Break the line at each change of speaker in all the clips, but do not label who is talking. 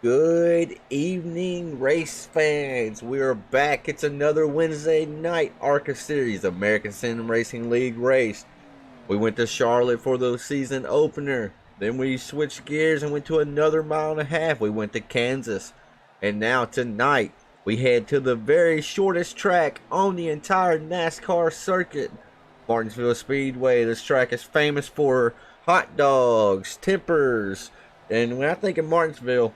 Good evening, race fans. We are back. It's another Wednesday night ARCA Series, American Sim Racing League race. We went to Charlotte for the season opener. Then we switched gears and went to another mile and a half. We went to Kansas. And now tonight, we head to the very shortest track on the entire NASCAR circuit, Martinsville Speedway. This track is famous for hot dogs, tempers. And when I think of Martinsville,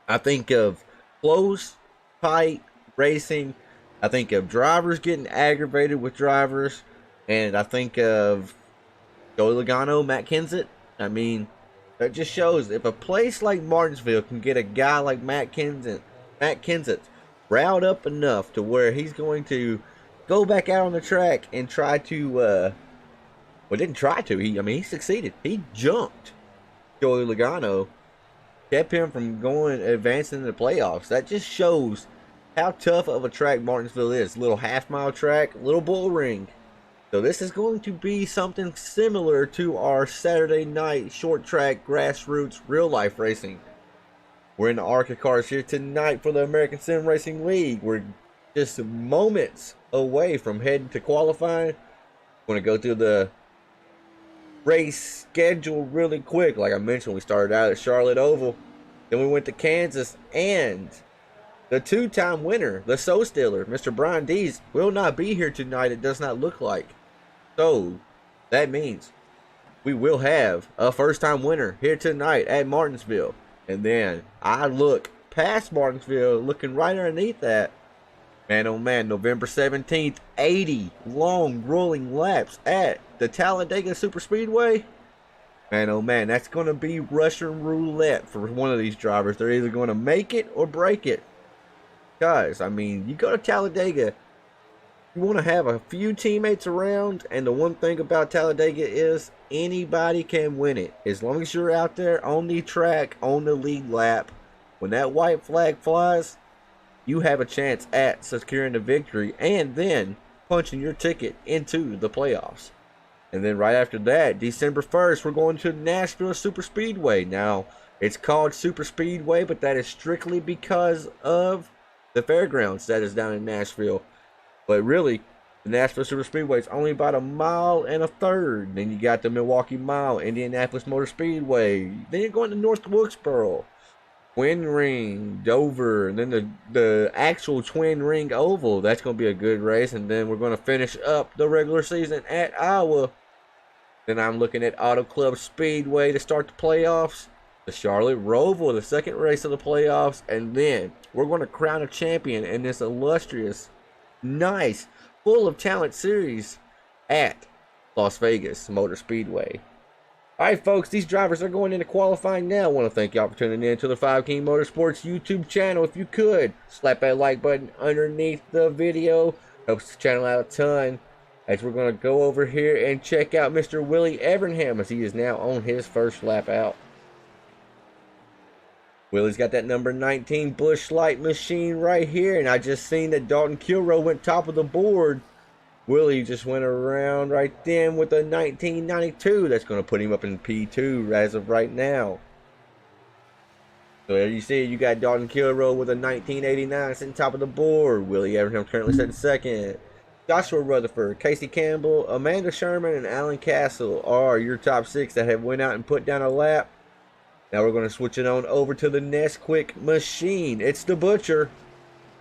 I think of close, tight racing. I think of drivers getting aggravated with drivers. And I think of Joey Logano, Matt Kenseth. I mean, that just shows if a place like Martinsville can get a guy like Matt Kenseth riled up enough to where he's going to go back out on the track and try to, well, didn't try to. He succeeded. He jumped Joey Logano, kept him from advancing in the playoffs. That just shows how tough of a track Martinsville is. Little half-mile track, little bull ring. So this is going to be something similar to our Saturday night short track grassroots real life racing. We're in the ARCA cars here tonight for the American Sim Racing League. We're just moments away from heading to qualifying. We're going to go through the race schedule really quick. Like I mentioned, we started out at Charlotte Oval, then we went to Kansas, and the two-time winner, the Soul Stealer, Mr. Brian Dees, will not be here tonight. It does not look like. So that means we will have a first-time winner here tonight at Martinsville. And then I look past Martinsville, looking right underneath that. Man, oh man, November 17th, 80 long rolling laps at the Talladega Superspeedway. Man, oh man, that's going to be Russian roulette for one of these drivers. They're either going to make it or break it. Guys, I mean, you go to Talladega, you want to have a few teammates around, and the one thing about Talladega is anybody can win it. As long as you're out there on the track, on the lead lap, when that white flag flies, you have a chance at securing the victory and then punching your ticket into the playoffs. And then right after that, December 1st, we're going to Nashville Superspeedway. Now, it's called Superspeedway, but that is strictly because of the fairgrounds that is down in Nashville. But really, the Nashville Superspeedway is only about 1.33 miles. Then you got the Milwaukee Mile, Indianapolis Motor Speedway. Then you're going to North Wilkesboro, Twin Ring, Dover, and then the actual Twin Ring Oval. That's going to be a good race. And then we're going to finish up the regular season at Iowa. Then I'm looking at Auto Club Speedway to start the playoffs. The Charlotte Roval, the second race of the playoffs. And then we're going to crown a champion in this illustrious, nice, full of talent series at Las Vegas Motor Speedway. Alright folks, these drivers are going into qualifying now. I want to thank y'all for tuning in to the 5 King Motorsports YouTube channel. If you could, slap that like button underneath the video. Helps the channel out a ton. As we're going to go over here and check out Mr. Willie Evernham as he is now on his first lap out. Willie's got that number 19 Busch Light machine right here. And I just seen that Dalton Kilrow went top of the board. Willie just went around right then with a 1992. That's going to put him up in P2 as of right now. So there you see, you got Dalton Kilrow with a 1989 sitting top of the board. Willie Evernham currently sitting second. Joshua Rutherford, Casey Campbell, Amanda Sherman, and Alan Castle are your top 6 that have went out and put down a lap. Now we're going to switch it on over to the Nesquik machine. It's the Butcher,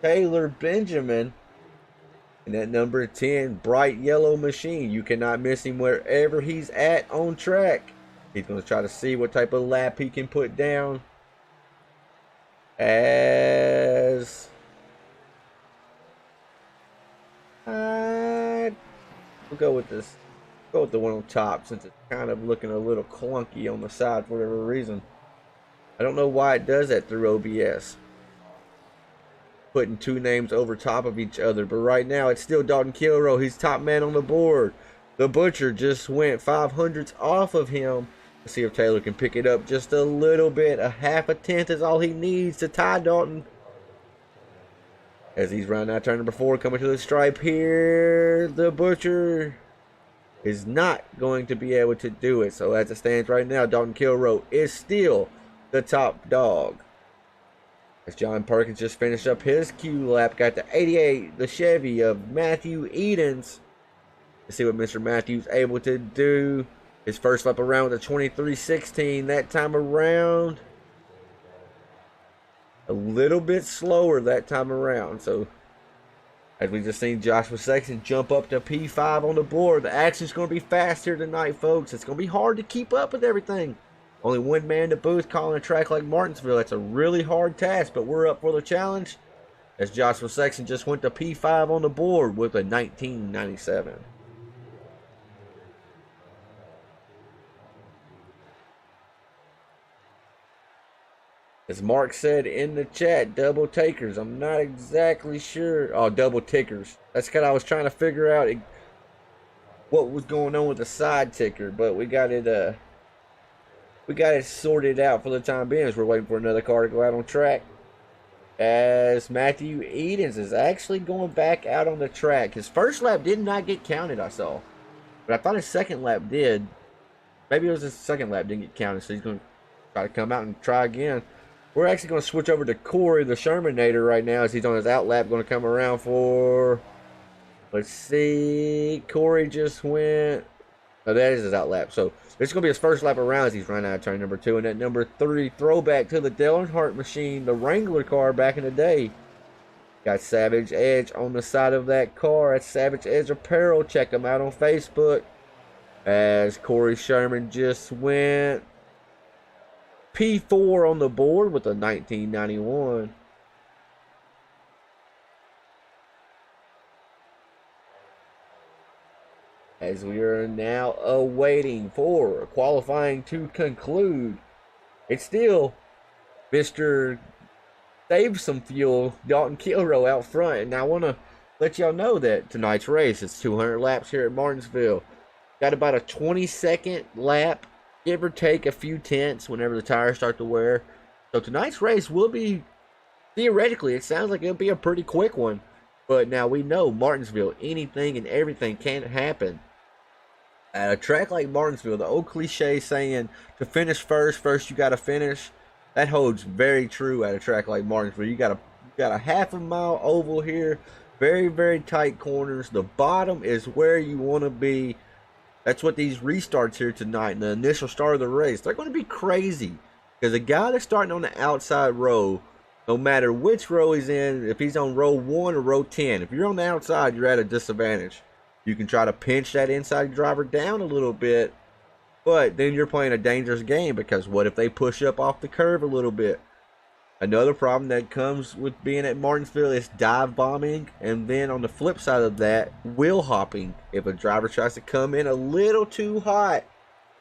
Taylor Benjamin. And that number 10 bright yellow machine. You cannot miss him wherever he's at on track. He's going to try to see what type of lap he can put down. As we'll go with this. Go with the one on top since it's kind of looking a little clunky on the side for whatever reason. I don't know why it does that through OBS. Putting two names over top of each other, but right now it's still Dalton Kilrow. He's top man on the board. The Butcher just went 500ths off of him. Let's see if Taylor can pick it up just a little bit. A half a tenth is all he needs to tie Dalton. As he's round out turn number 4, coming to the stripe here, the Butcher is not going to be able to do it. So as it stands right now, Dalton Kilrow is still the top dog. As John Perkins just finished up his Q lap, got the 88, the Chevy of Matthew Edens. Let's see what Mr. Matthews able to do. His first lap around with a 23.16. That time around, a little bit slower that time around. So, as we just seen Joshua Sexton jump up to P5 on the board, the action's going to be fast here tonight, folks. It's going to be hard to keep up with everything. Only one man in the booth calling a track like Martinsville. That's a really hard task, but we're up for the challenge. As Joshua Sexton just went to P5 on the board with a 1997. As Mark said in the chat, double takers. I'm not exactly sure. Oh, double tickers. That's kind of I was trying to figure out what was going on with the side ticker, but we got it sorted out for the time being as we're waiting for another car to go out on track. As Matthew Edens is actually going back out on the track. His first lap did not get counted, I saw. But I thought his second lap did. Maybe it was his second lap didn't get counted, so he's going to try to come out and try again. We're actually going to switch over to Corey, the Shermanator, right now as he's on his out lap. Going to come around for, let's see, Corey just went, oh, that is his out lap. So this is going to be his first lap around as he's running out of turn number 2. And that number 3 throwback to the Dale Earnhardt machine, the Wrangler car back in the day. Got Savage Edge on the side of that car. That's Savage Edge Apparel. Check them out on Facebook. As Corey Sherman just went P4 on the board with a 1991. As we are now awaiting for qualifying to conclude, it's still Mr. Save Some Fuel, Dalton Kilrow out front. And I want to let y'all know that tonight's race is 200 laps here at Martinsville. Got about a 20-second lap, give or take a few tenths whenever the tires start to wear. So tonight's race will be, theoretically, it sounds like it'll be a pretty quick one. But now we know Martinsville, anything and everything can happen. At a track like Martinsville, the old cliche saying, to finish first you got to finish, that holds very true at a track like Martinsville. You got a half a mile oval here, very, very tight corners. The bottom is where you want to be. That's what these restarts here tonight and the initial start of the race, they're going to be crazy. Because the guy that's starting on the outside row, no matter which row he's in, if he's on row 1 or row 10, if you're on the outside, you're at a disadvantage. You can try to pinch that inside driver down a little bit, but then you're playing a dangerous game because what if they push up off the curve a little bit? Another problem that comes with being at Martinsville is dive bombing, and then on the flip side of that, wheel hopping. If a driver tries to come in a little too hot,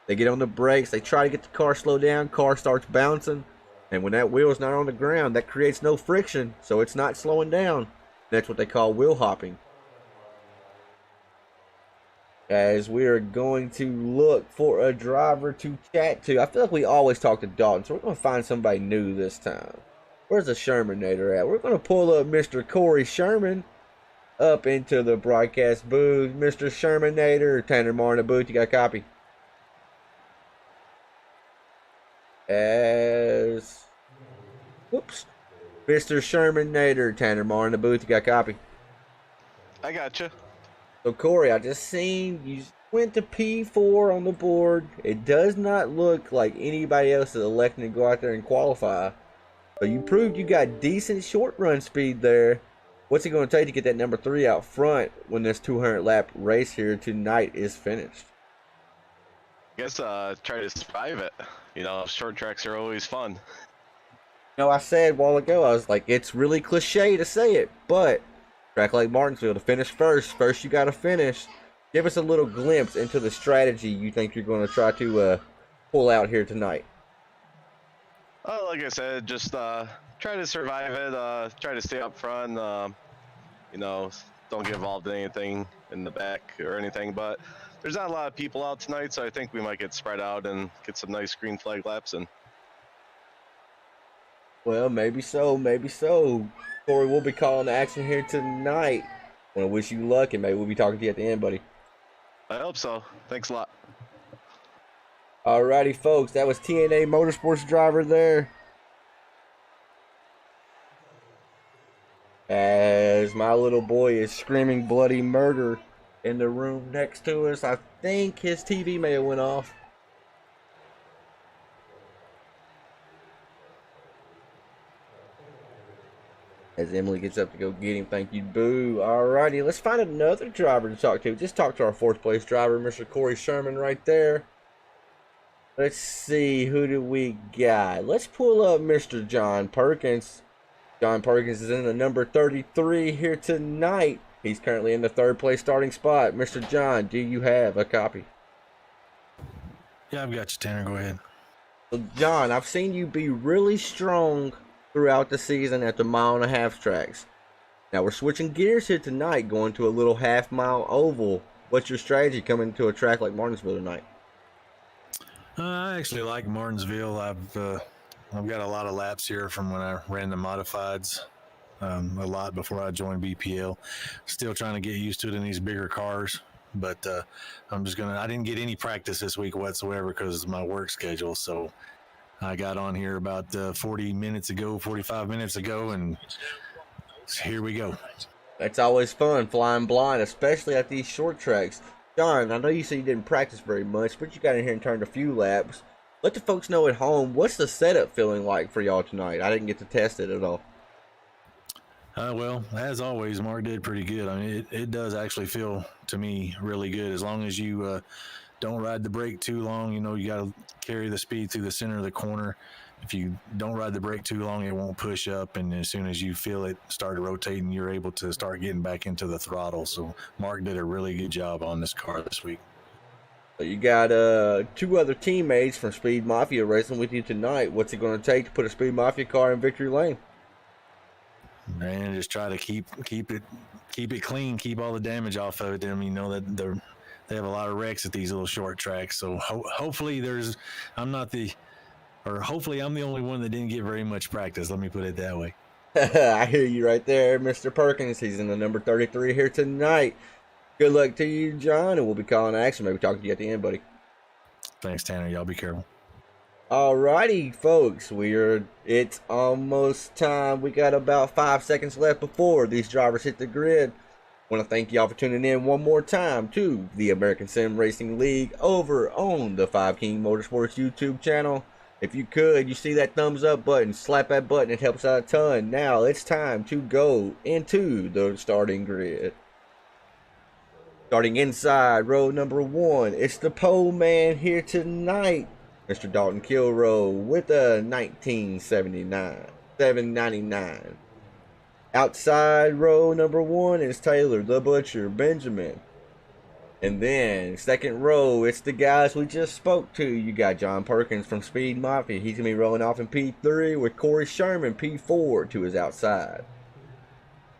they get on the brakes, they try to get the car slowed down, car starts bouncing, and when that wheel is not on the ground, that creates no friction, so it's not slowing down. That's what they call wheel hopping. As we are going to look for a driver to chat to. I feel like we always talk to Dalton, so we're going to find somebody new this time. Where's the Shermanator at? We're going to pull up Mr. Corey Sherman up into the broadcast booth. Mr. Shermanator, Tanner Marr in the booth, you got a copy? As, whoops, Mr. Shermanator, Tanner Marr in the booth, you got a copy?
I gotcha.
So, Corey, I just seen you went to P4 on the board. It does not look like anybody else is electing to go out there and qualify. So you proved you got decent short run speed there. What's it going to take to get that number 3 out front when this 200 lap race here tonight is finished?
I guess try to survive it. You know, short tracks are always fun.
You know, I said a while ago, I was like, it's really cliche to say it, but track like Martinsville, to finish first you got to finish. Give us a little glimpse into the strategy you think you're going to try to pull out here tonight.
Oh, like I said, just try to survive it. Try to stay up front. You know, don't get involved in anything in the back or anything. But there's not a lot of people out tonight, so I think we might get spread out and get some nice green flag laps in.
Well, maybe so, maybe so. Corey, we'll be calling the action here tonight. I want to wish you luck, and maybe we'll be talking to you at the end, buddy.
I hope so. Thanks a lot.
Alrighty, folks. That was TNA Motorsports driver there. My little boy is screaming bloody murder in the room next to us. I think his TV may have went off. As Emily gets up to go get him. Thank you, Boo. Alrighty, let's find another driver to talk to. Just talk to our fourth place driver, Mr. Corey Sherman, right there. Let's see, who do we got? Let's pull up Mr. John Perkins. John Perkins is in the number 33 here tonight. He's currently in the third place starting spot. Mr. John, do you have a copy?
Yeah, I've got you, Tanner. Go ahead.
So, John, I've seen you be really strong throughout the season at the 1.5 mile tracks. Now we're switching gears here tonight, going to a little half-mile oval. What's your strategy coming to a track like Martinsville tonight?
I actually like Martinsville. I've got a lot of laps here from when I ran the modifieds a lot before I joined BPL. Still trying to get used to it in these bigger cars, but I didn't get any practice this week whatsoever because of my work schedule. So I got on here about 45 minutes ago, and here we go.
That's always fun, flying blind, especially at these short tracks. John, I know you said you didn't practice very much, but you got in here and turned a few laps. Let the folks know at home, what's the setup feeling like for y'all tonight? I didn't get to test it at all.
Well, as always, Mark did pretty good. I mean, it does actually feel, to me, really good. As long as you don't ride the brake too long, you got to carry the speed through the center of the corner. If you don't ride the brake too long, it won't push up, and as soon as you feel it start rotating, you're able to start getting back into the throttle. So Mark did a really good job on this car this week.
So you got two other teammates from Speed Mafia racing with you tonight. What's it going to take to put a Speed Mafia car in victory lane?
Man, just try to keep it clean, keep all the damage off of it. I mean, that they have a lot of wrecks at these little short tracks. So hopefully I'm the only one that didn't get very much practice. Let me put it that way.
I hear you right there, Mr. Perkins. He's in the number 33 here tonight. Good luck to you, John, and we'll be calling action. Maybe talking to you at the end, buddy.
Thanks, Tanner. Y'all be careful.
Alrighty, folks. It's almost time. We got about 5 seconds left before these drivers hit the grid. Want to thank y'all for tuning in one more time to the American Sim Racing League over on the 5 King Motorsports YouTube channel. If you could, you see that thumbs up button, slap that button. It helps out a ton. Now it's time to go into the starting grid. Starting inside row number 1, it's the pole man here tonight, Mr. Dalton Kilroe with a 799. Outside row number 1 is Taylor the Butcher Benjamin. And then second row, it's the guys we just spoke to. You got John Perkins from Speed Mafia. He's going to be rolling off in P3 with Corey Sherman, P4 to his outside.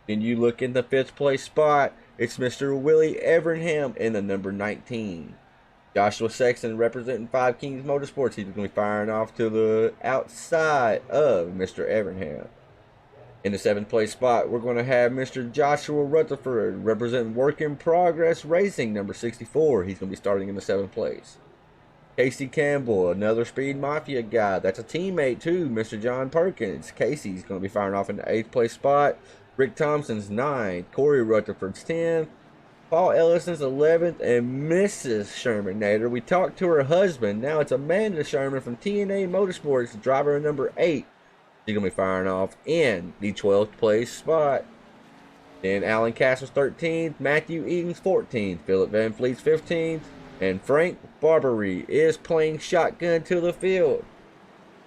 Then you look in the 5th place spot. It's Mr. Willie Evernham in the number 19. Joshua Sexton representing 5 Kings Motorsports. He's going to be firing off to the outside of Mr. Evernham. In the 7th place spot, we're going to have Mr. Joshua Rutherford representing Work in Progress Racing, number 64. He's going to be starting in the 7th place. Casey Campbell, another Speed Mafia guy. That's a teammate too, Mr. John Perkins. Casey's going to be firing off in the 8th place spot. Rick Thompson's 9th. Corey Rutherford's 10th. Paul Ellison's 11th. And Mrs. Sherman Nader. We talked to her husband. Now it's Amanda Sherman from TNA Motorsports, driver number 8. She's going to be firing off in the 12th place spot. Then Alan Castle's 13th. Matthew Eaton's 14th. Philip Van Fleet's 15th. And Frank Barbary is playing shotgun to the field.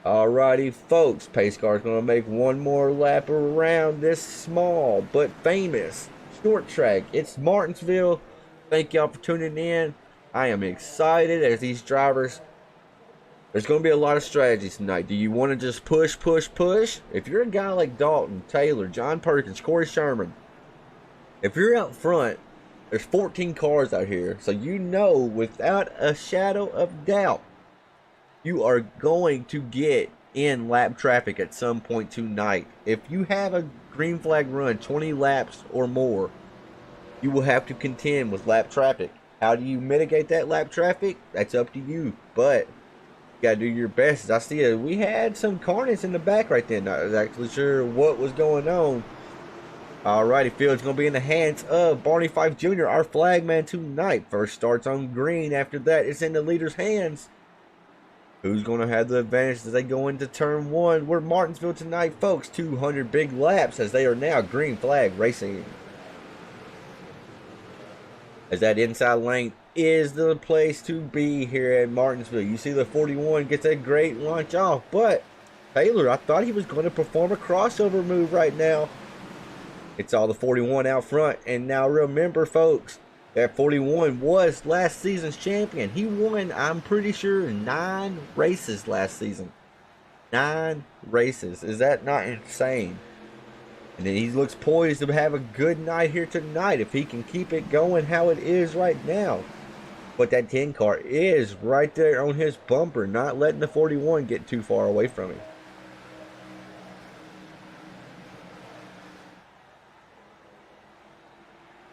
Alrighty, folks. Pace car's going to make one more lap around this small but famous short track. It's Martinsville. Thank y'all for tuning in. I am excited as these drivers. There's going to be a lot of strategies tonight. Do you want to just push? If you're a guy like Dalton, Taylor, John Perkins, Corey Sherman, if you're out front, there's 14 cars out here. So you know without a shadow of doubt, you are going to get in lap traffic at some point tonight. If you have a green flag run 20 laps or more, you will have to contend with lap traffic. How do you mitigate that lap traffic? That's up to you. But you got to do your best. As I see it, we had some carnage in the back right then. Not exactly sure what was going on. Alrighty, field's going to be in the hands of Barney Fife Jr., our flagman tonight. First starts on green. After that, it's in the leader's hands. Who's going to have the advantage as they go into turn one? We're Martinsville tonight, folks. 200 big laps as they are now green flag racing. As that inside lane is the place to be here at Martinsville. You see the 41 gets a great launch off, but Taylor, I thought he was going to perform a crossover move right now. It's all the 41 out front. And now remember, folks, that 41 was last season's champion. He won, I'm pretty sure, 9 races last season. 9 races. Is that not insane? And then he looks poised to have a good night here tonight if he can keep it going how it is right now. But that 10 car is right there on his bumper, not letting the 41 get too far away from him.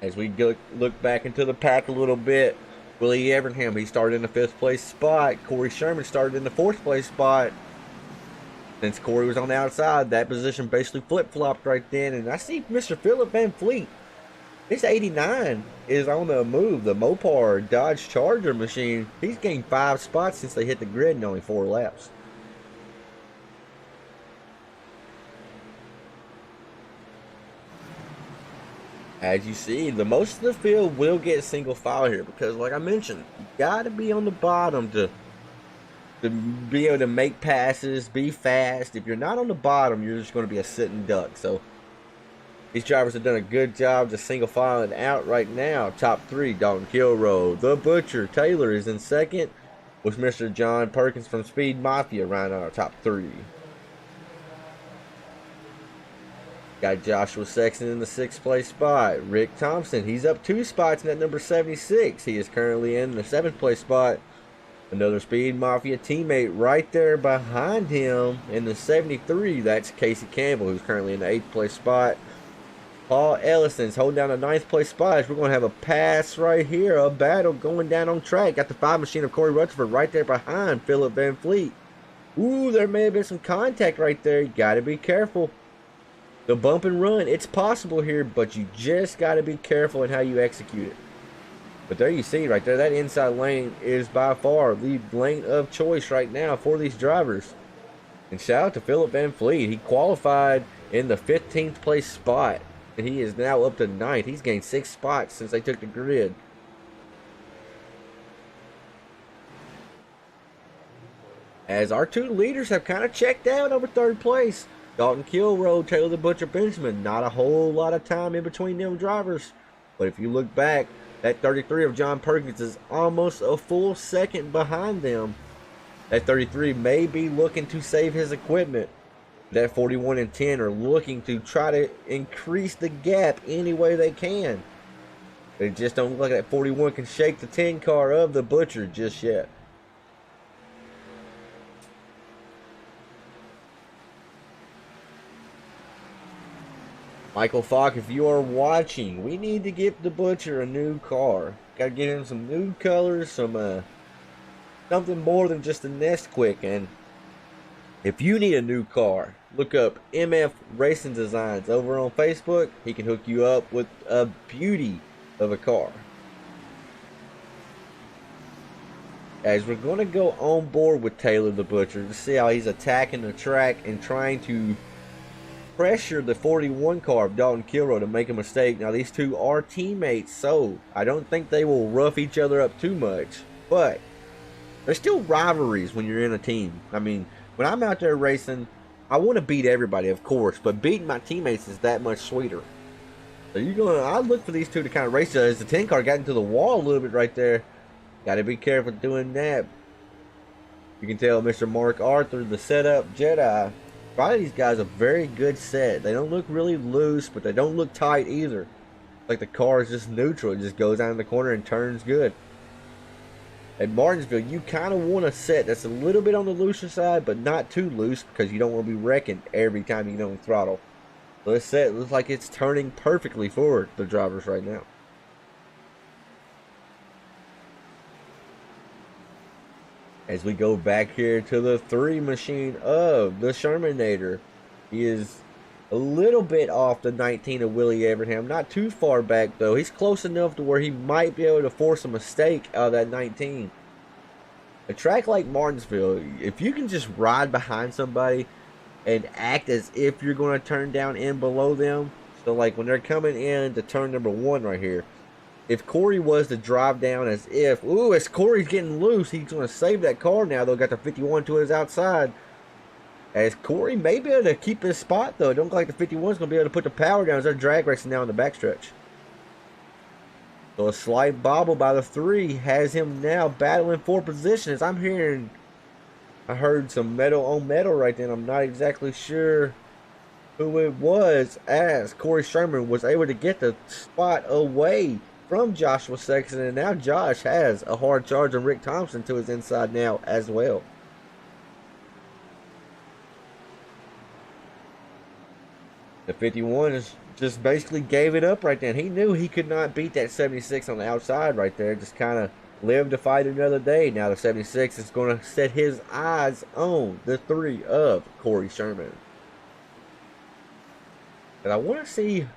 As we look back into the pack a little bit, Willie Evernham, he started in the 5th place spot. Corey Sherman started in the 4th place spot. Since Corey was on the outside, that position basically flip-flopped right then. And I see Mr. Philip Van Fleet. This 89 is on the move. The Mopar Dodge Charger machine. He's gained 5 spots since they hit the grid in only 4 laps. As you see, the most of the field will get single file here because, like I mentioned, you got to be on the bottom to be able to make passes, be fast. If you're not on the bottom, you're just going to be a sitting duck. So these drivers have done a good job just single filing out right now. Top 3, Dalton Kilroe, the Butcher, Taylor is in 2nd with Mr. John Perkins from Speed Mafia rounding out our top 3. Got Joshua Sexton in the 6th place spot. Rick Thompson, he's up 2 spots in that number 76. He is currently in the 7th place spot. Another Speed Mafia teammate right there behind him in the 73. That's Casey Campbell, who's currently in the 8th place spot. Paul Ellison's holding down the 9th place spot. We're going to have a pass right here, a battle going down on track. Got the 5 machine of Corey Rutherford right there behind Philip Van Fleet. Ooh, there may have been some contact right there. You got to be careful. The bump and run, it's possible here, but you just got to be careful in how you execute it. But there you see right there, that inside lane is by far the lane of choice right now for these drivers. And shout out to Philip Van Fleet. He qualified in the 15th place spot, and he is now up to 9th. He's gained 6 spots since they took the grid. As our 2 leaders have kind of checked out over 3rd place. Dalton Kilroe, Taylor the Butcher Benjamin. Not a whole lot of time in between them drivers. But if you look back, that 33 of John Perkins is almost a full second behind them. That 33 may be looking to save his equipment. That 41 and 10 are looking to try to increase the gap any way they can. They just don't look like that 41 can shake the 10 car of the Butcher just yet. Michael Falk, if you are watching, we need to get the Butcher a new car. Got to get him some new colors, some something more than just a Nesquik. And if you need a new car, look up MF Racing Designs over on Facebook. He can hook you up with a beauty of a car. As we're going to go on board with Taylor the Butcher to see how he's attacking the track and trying to pressure the 41 car of Dalton Kilroe to make a mistake. Now these 2 are teammates, so I don't think they will rough each other up too much, but there's still rivalries when you're in a team. I mean, when I'm out there racing, I want to beat everybody, of course, but beating my teammates is that much sweeter. So I look for these 2 to kind of race as the 10 car got into the wall a little bit right there. Got to be careful doing that. You can tell Mr. Mark Arthur, the setup Jedi. A lot of these guys are very good set. They don't look really loose, but they don't look tight either. Like the car is just neutral. It just goes down in the corner and turns good. At Martinsville, you kind of want a set that's a little bit on the looser side, but not too loose because you don't want to be wrecking every time you get on the throttle. So this set looks like it's turning perfectly for the drivers right now. As we go back here to the 3 machine of the Shermanator, he is A little bit off the 19 of Willie Abraham. Not too far back, though. He's close enough to where he might be able to force a mistake out of that 19. A track like Martinsville, if you can just ride behind somebody and act as if you're going to turn down in below them. So, like, when they're coming in to turn number 1 right here, if Corey was to drive down as if, ooh, as Corey's getting loose, he's going to save that car now. They'll got the 51 to his outside. As Corey may be able to keep his spot, though. Don't look like the 51 is going to be able to put the power down as they're drag racing now in the backstretch. So a slight bobble by the 3 has him now battling for position. As I'm hearing, I heard some metal on metal right then. I'm not exactly sure who it was, as Corey Sherman was able to get the spot away from Joshua Sexton. And now Josh has a hard charge on Rick Thompson to his inside now as well. The 51 just basically gave it up right then. He knew he could not beat that 76 on the outside right there. Just kind of lived to fight another day. Now the 76 is going to set his eyes on the 3 of Corey Sherman. And I want to see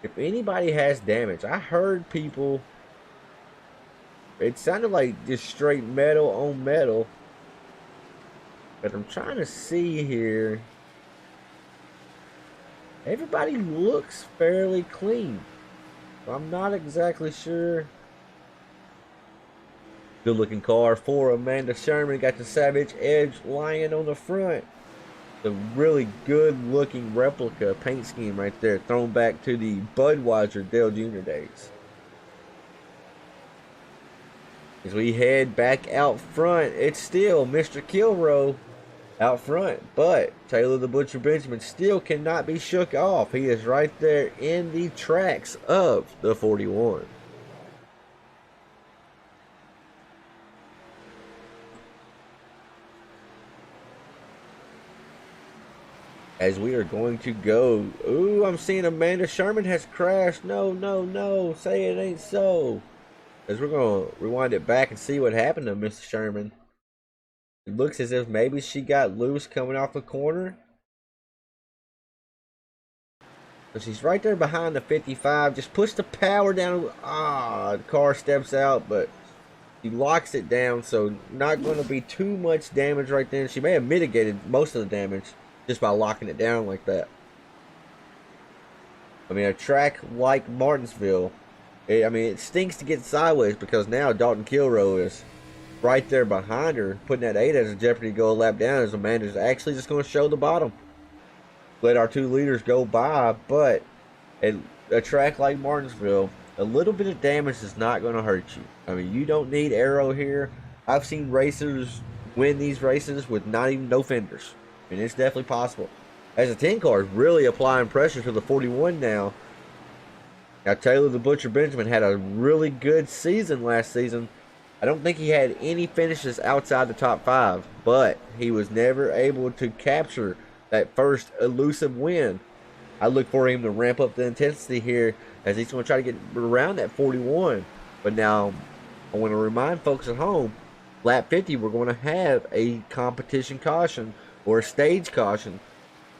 if anybody has damage. I heard people, it sounded like just straight metal on metal. But I'm trying to see here. Everybody looks fairly clean. I'm not exactly sure. Good looking car for Amanda Sherman. Got the Savage Edge Lion on the front. The really good looking replica paint scheme right there. Thrown back to the Budweiser Dale Jr. days. As we head back out front, it's still Mr. Kilrow out front, but Taylor the Butcher Benjamin still cannot be shook off. He is right there in the tracks of the 41. As we are going to go, ooh, I'm seeing Amanda Sherman has crashed. No, no, no, say it ain't so. As we're going to rewind it back and see what happened to Mr. Sherman. It looks as if maybe she got loose coming off the corner. But she's right there behind the 55. Just push the power down. The car steps out, but she locks it down. So not going to be too much damage right there. She may have mitigated most of the damage just by locking it down like that. I mean, a track like Martinsville, it stinks to get sideways because now Dalton Kilrow is right there behind her, putting that 8 as a jeopardy to go a lap down, as Amanda's actually just going to show the bottom. Let our 2 leaders go by, but a track like Martinsville, a little bit of damage is not going to hurt you. I mean, you don't need aero here. I've seen racers win these races with no fenders, and it's definitely possible. As the 10 car is really applying pressure to the 41 now. Now, Taylor the Butcher Benjamin had a really good season last season. I don't think he had any finishes outside the top 5, but he was never able to capture that first elusive win. I look for him to ramp up the intensity here as he's going to try to get around that 41. But now, I want to remind folks at home, lap 50, we're going to have a competition caution or a stage caution.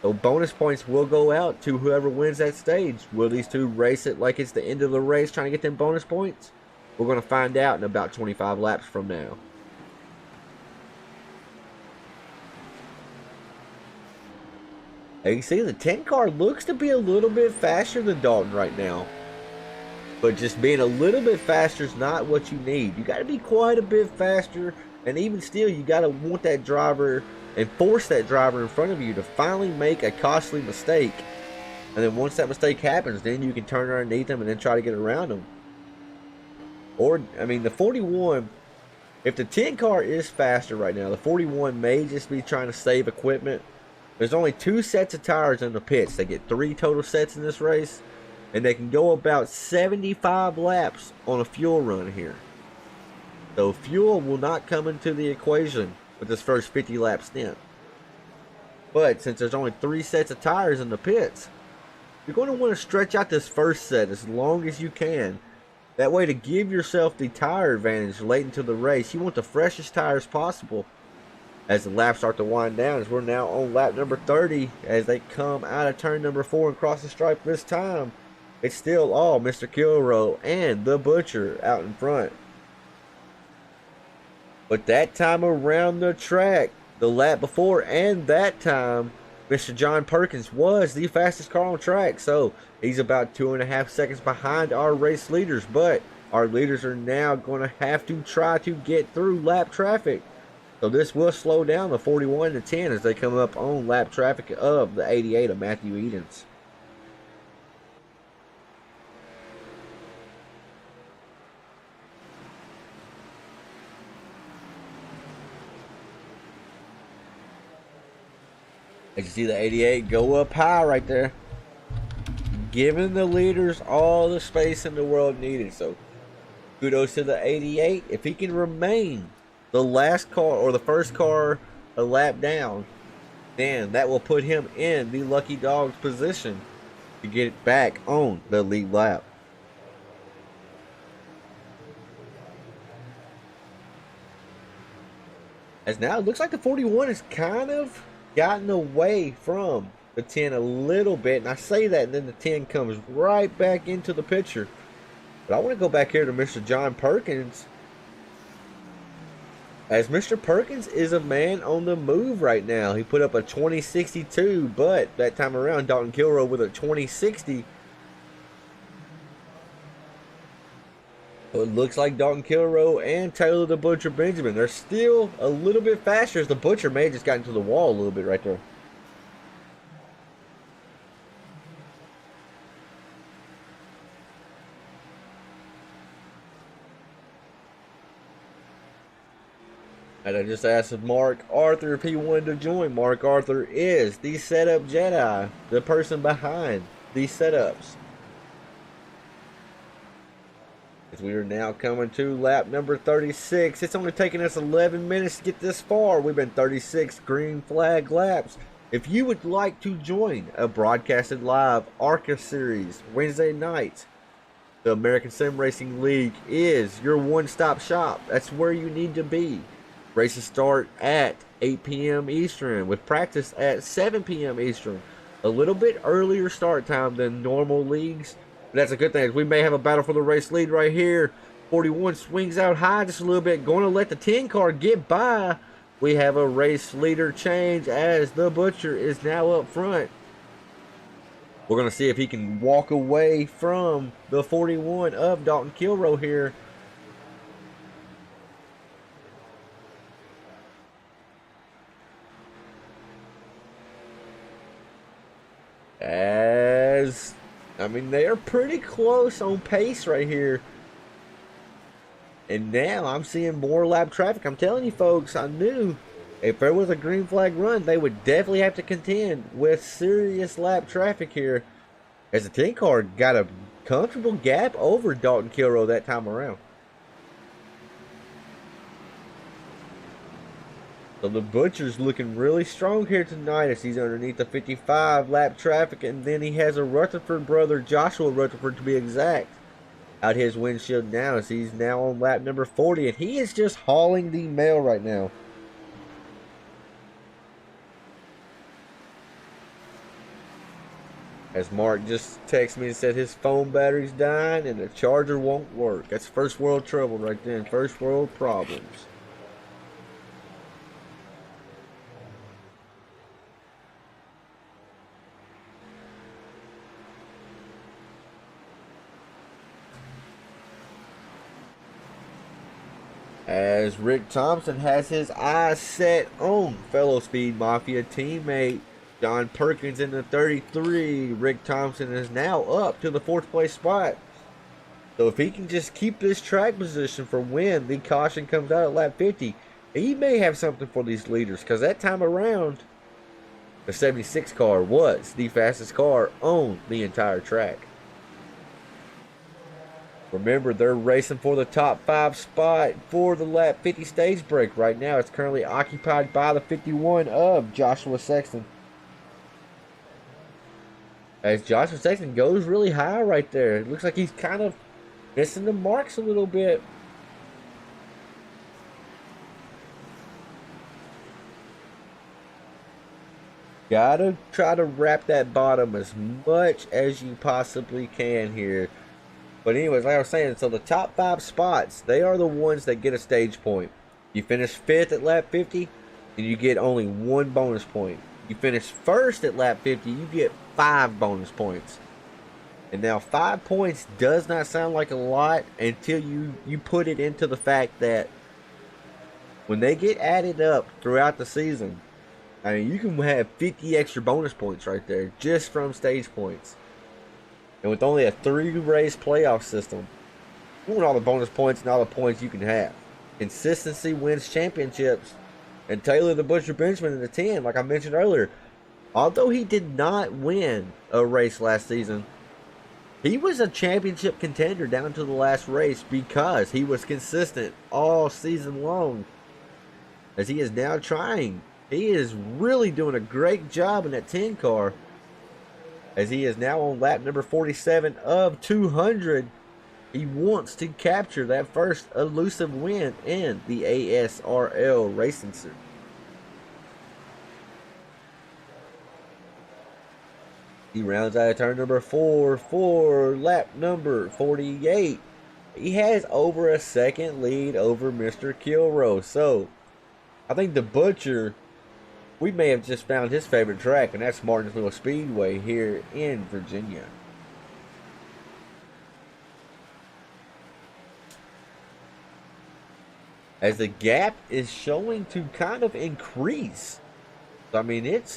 So bonus points will go out to whoever wins that stage. Will these 2 race it like it's the end of the race trying to get them bonus points? We're going to find out in about 25 laps from now. And you see the 10 car looks to be a little bit faster than Dalton right now. But just being a little bit faster is not what you need. You got to be quite a bit faster. And even still, you got to want that driver and force that driver in front of you to finally make a costly mistake. And then once that mistake happens, then you can turn underneath them and then try to get around them. Or, I mean, the 41, if the 10 car is faster right now, the 41 may just be trying to save equipment. There's only 2 sets of tires in the pits. They get 3 total sets in this race. And they can go about 75 laps on a fuel run here. So fuel will not come into the equation with this first 50 lap stint. But since there's only 3 sets of tires in the pits, you're going to want to stretch out this first set as long as you can. That way, to give yourself the tire advantage late into the race, you want the freshest tires possible. as the laps start to wind down, as we're now on lap number 30 as they come out of turn number 4 and cross the stripe. This time it's still all Mr. Kilrow and the Butcher out in front. But that time around the track, the lap before and that time, Mr. John Perkins was the fastest car on track. So he's about 2.5 seconds behind our race leaders. But our leaders are now going to have to try to get through lap traffic. So this will slow down the 41 to 10 as they come up on lap traffic of the 88 of Matthew Edens. As you see the 88 go up high right there, giving the leaders all the space in the world needed. So kudos to the 88. If he can remain the last car or the first car a lap down, then that will put him in the lucky dog's position to get back on the lead lap. As now it looks like the 41 has kind of gotten away from the 10 a little bit, and I say that and then the 10 comes right back into the picture. But I want to go back here to Mr. John Perkins, as Mr. Perkins is a man on the move right now. He put up a 2062, but that time around Dalton Kilrow with a 2060. So it looks like Dalton Kilrow and Taylor the Butcher Benjamin, they're still a little bit faster, as the Butcher may have just gotten to the wall a little bit right there. And I just asked Mark Arthur if he wanted to join. Mark Arthur is the setup Jedi, the person behind these setups. As we are now coming to lap number 36. It's only taken us 11 minutes to get this far. We've been 36 green flag laps. If you would like to join a broadcasted live ARCA series Wednesday nights, the American Sim Racing League is your one-stop shop. That's where you need to be. Races start at 8 p.m. Eastern with practice at 7 p.m. Eastern. A little bit earlier start time than normal leagues. But that's a good thing. We may have a battle for the race lead right here. 41 swings out high just a little bit. Going to let the 10 car get by. We have a race leader change as the Butcher is now up front. We're going to see if he can walk away from the 41 of Dalton Kilrow here. As, I mean, they are pretty close on pace right here. And now I'm seeing more lap traffic. I'm telling you folks, I knew if there was a green flag run, they would definitely have to contend with serious lap traffic here. As the 10 car got a comfortable gap over Dalton Kilrow that time around. So the Butcher's looking really strong here tonight as he's underneath the 55 lap traffic. And then he has a Rutherford brother, Joshua Rutherford to be exact, out his windshield now as he's now on lap number 40. And he is just hauling the mail right now. As Mark just texted me and said his phone battery's dying and the charger won't work. That's first world trouble right there. First world problems. As Rick Thompson has his eyes set on fellow Speed Mafia teammate John Perkins in the 33. Rick Thompson is now up to the 4th place spot. So if he can just keep this track position for when the caution comes out at lap 50, he may have something for these leaders. Because that time around, the 76 car was the fastest car on the entire track. Remember, they're racing for the top 5 spot for the lap 50 stage break. Right now, it's currently occupied by the 51 of Joshua Sexton. As Joshua Sexton goes really high right there. It looks like he's kind of missing the marks a little bit. Gotta try to wrap that bottom as much as you possibly can here. But anyways, like I was saying, so the top 5 spots, they are the ones that get a stage point. You finish 5th at lap 50, and you get only 1 bonus point. You finish 1st at lap 50, you get 5 bonus points. And now 5 points does not sound like a lot until you put it into the fact that when they get added up throughout the season, I mean, you can have 50 extra bonus points right there just from stage points. And with only a 3-race playoff system, you want all the bonus points and all the points you can have. Consistency wins championships. And Taylor the Butcher Benjamin in the 10, like I mentioned earlier, although he did not win a race last season, he was a championship contender down to the last race because he was consistent all season long. As he is now trying. He is really doing a great job in that 10 car. As he is now on lap number 47 of 200. He wants to capture that first elusive win in the ASRL Racing Series. He rounds out of turn number 4 for lap number 48. He has over a second lead over Mr. Kilroe. So, I think the Butcher, we may have just found his favorite track, and that's Martinsville Speedway here in Virginia. As the gap is showing to kind of increase. I mean, it's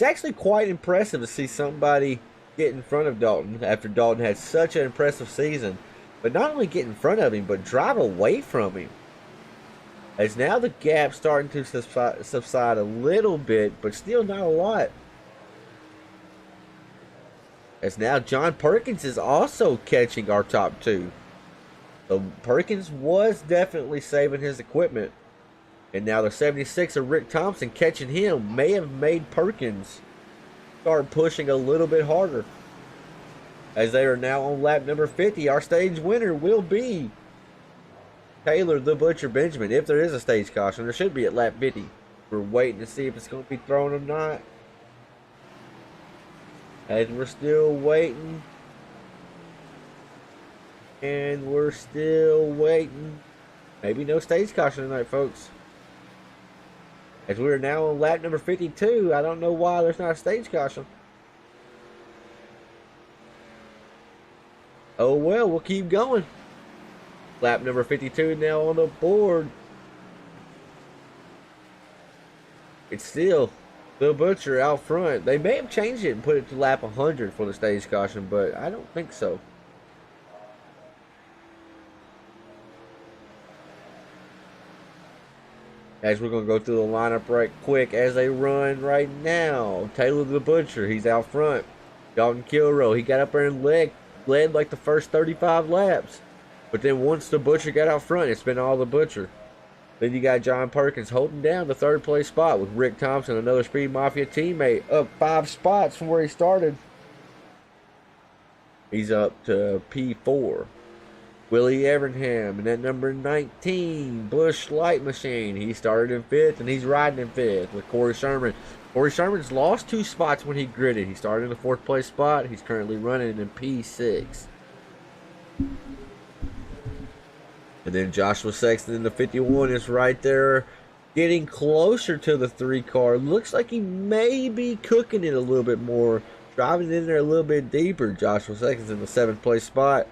actually quite impressive to see somebody get in front of Dalton after Dalton had such an impressive season. But not only get in front of him, but drive away from him. As now the gap starting to subside a little bit, but still not a lot. As now John Perkins is also catching our top 2. So Perkins was definitely saving his equipment. And now the 76 of Rick Thompson catching him may have made Perkins start pushing a little bit harder. As they are now on lap number 50, our stage winner will be Taylor the Butcher Benjamin. If there is a stage caution, there should be at lap 50. We're waiting to see if it's going to be thrown or not. As we're still waiting. And we're still waiting. Maybe no stage caution tonight, folks. As we are now on lap number 52, I don't know why there's not a stage caution. Oh well, we'll keep going. Lap number 52 now on the board. It's still the Butcher out front. They may have changed it and put it to lap 100 for the stage caution, but I don't think so. As we're going to go through the lineup right quick as they run right now. Taylor the Butcher, he's out front. Dalton Kilroe, he got up there and led like the first 35 laps. But then once the Butcher got out front, it's been all the Butcher. Then you got John Perkins holding down the 3rd place spot with Rick Thompson, another Speed Mafia teammate, up 5 spots from where he started. He's up to P4. Willie Evernham, and at number 19, Bush Light Machine. He started in 5th, and he's riding in 5th with Corey Sherman. Corey Sherman's lost 2 spots when he gridded. He started in the 4th place spot. He's currently running in P6. And then Joshua Sexton in the 51 is right there, getting closer to the 3 car. Looks like he may be cooking it a little bit more, driving in there a little bit deeper. Joshua Sexton's in the 7th place spot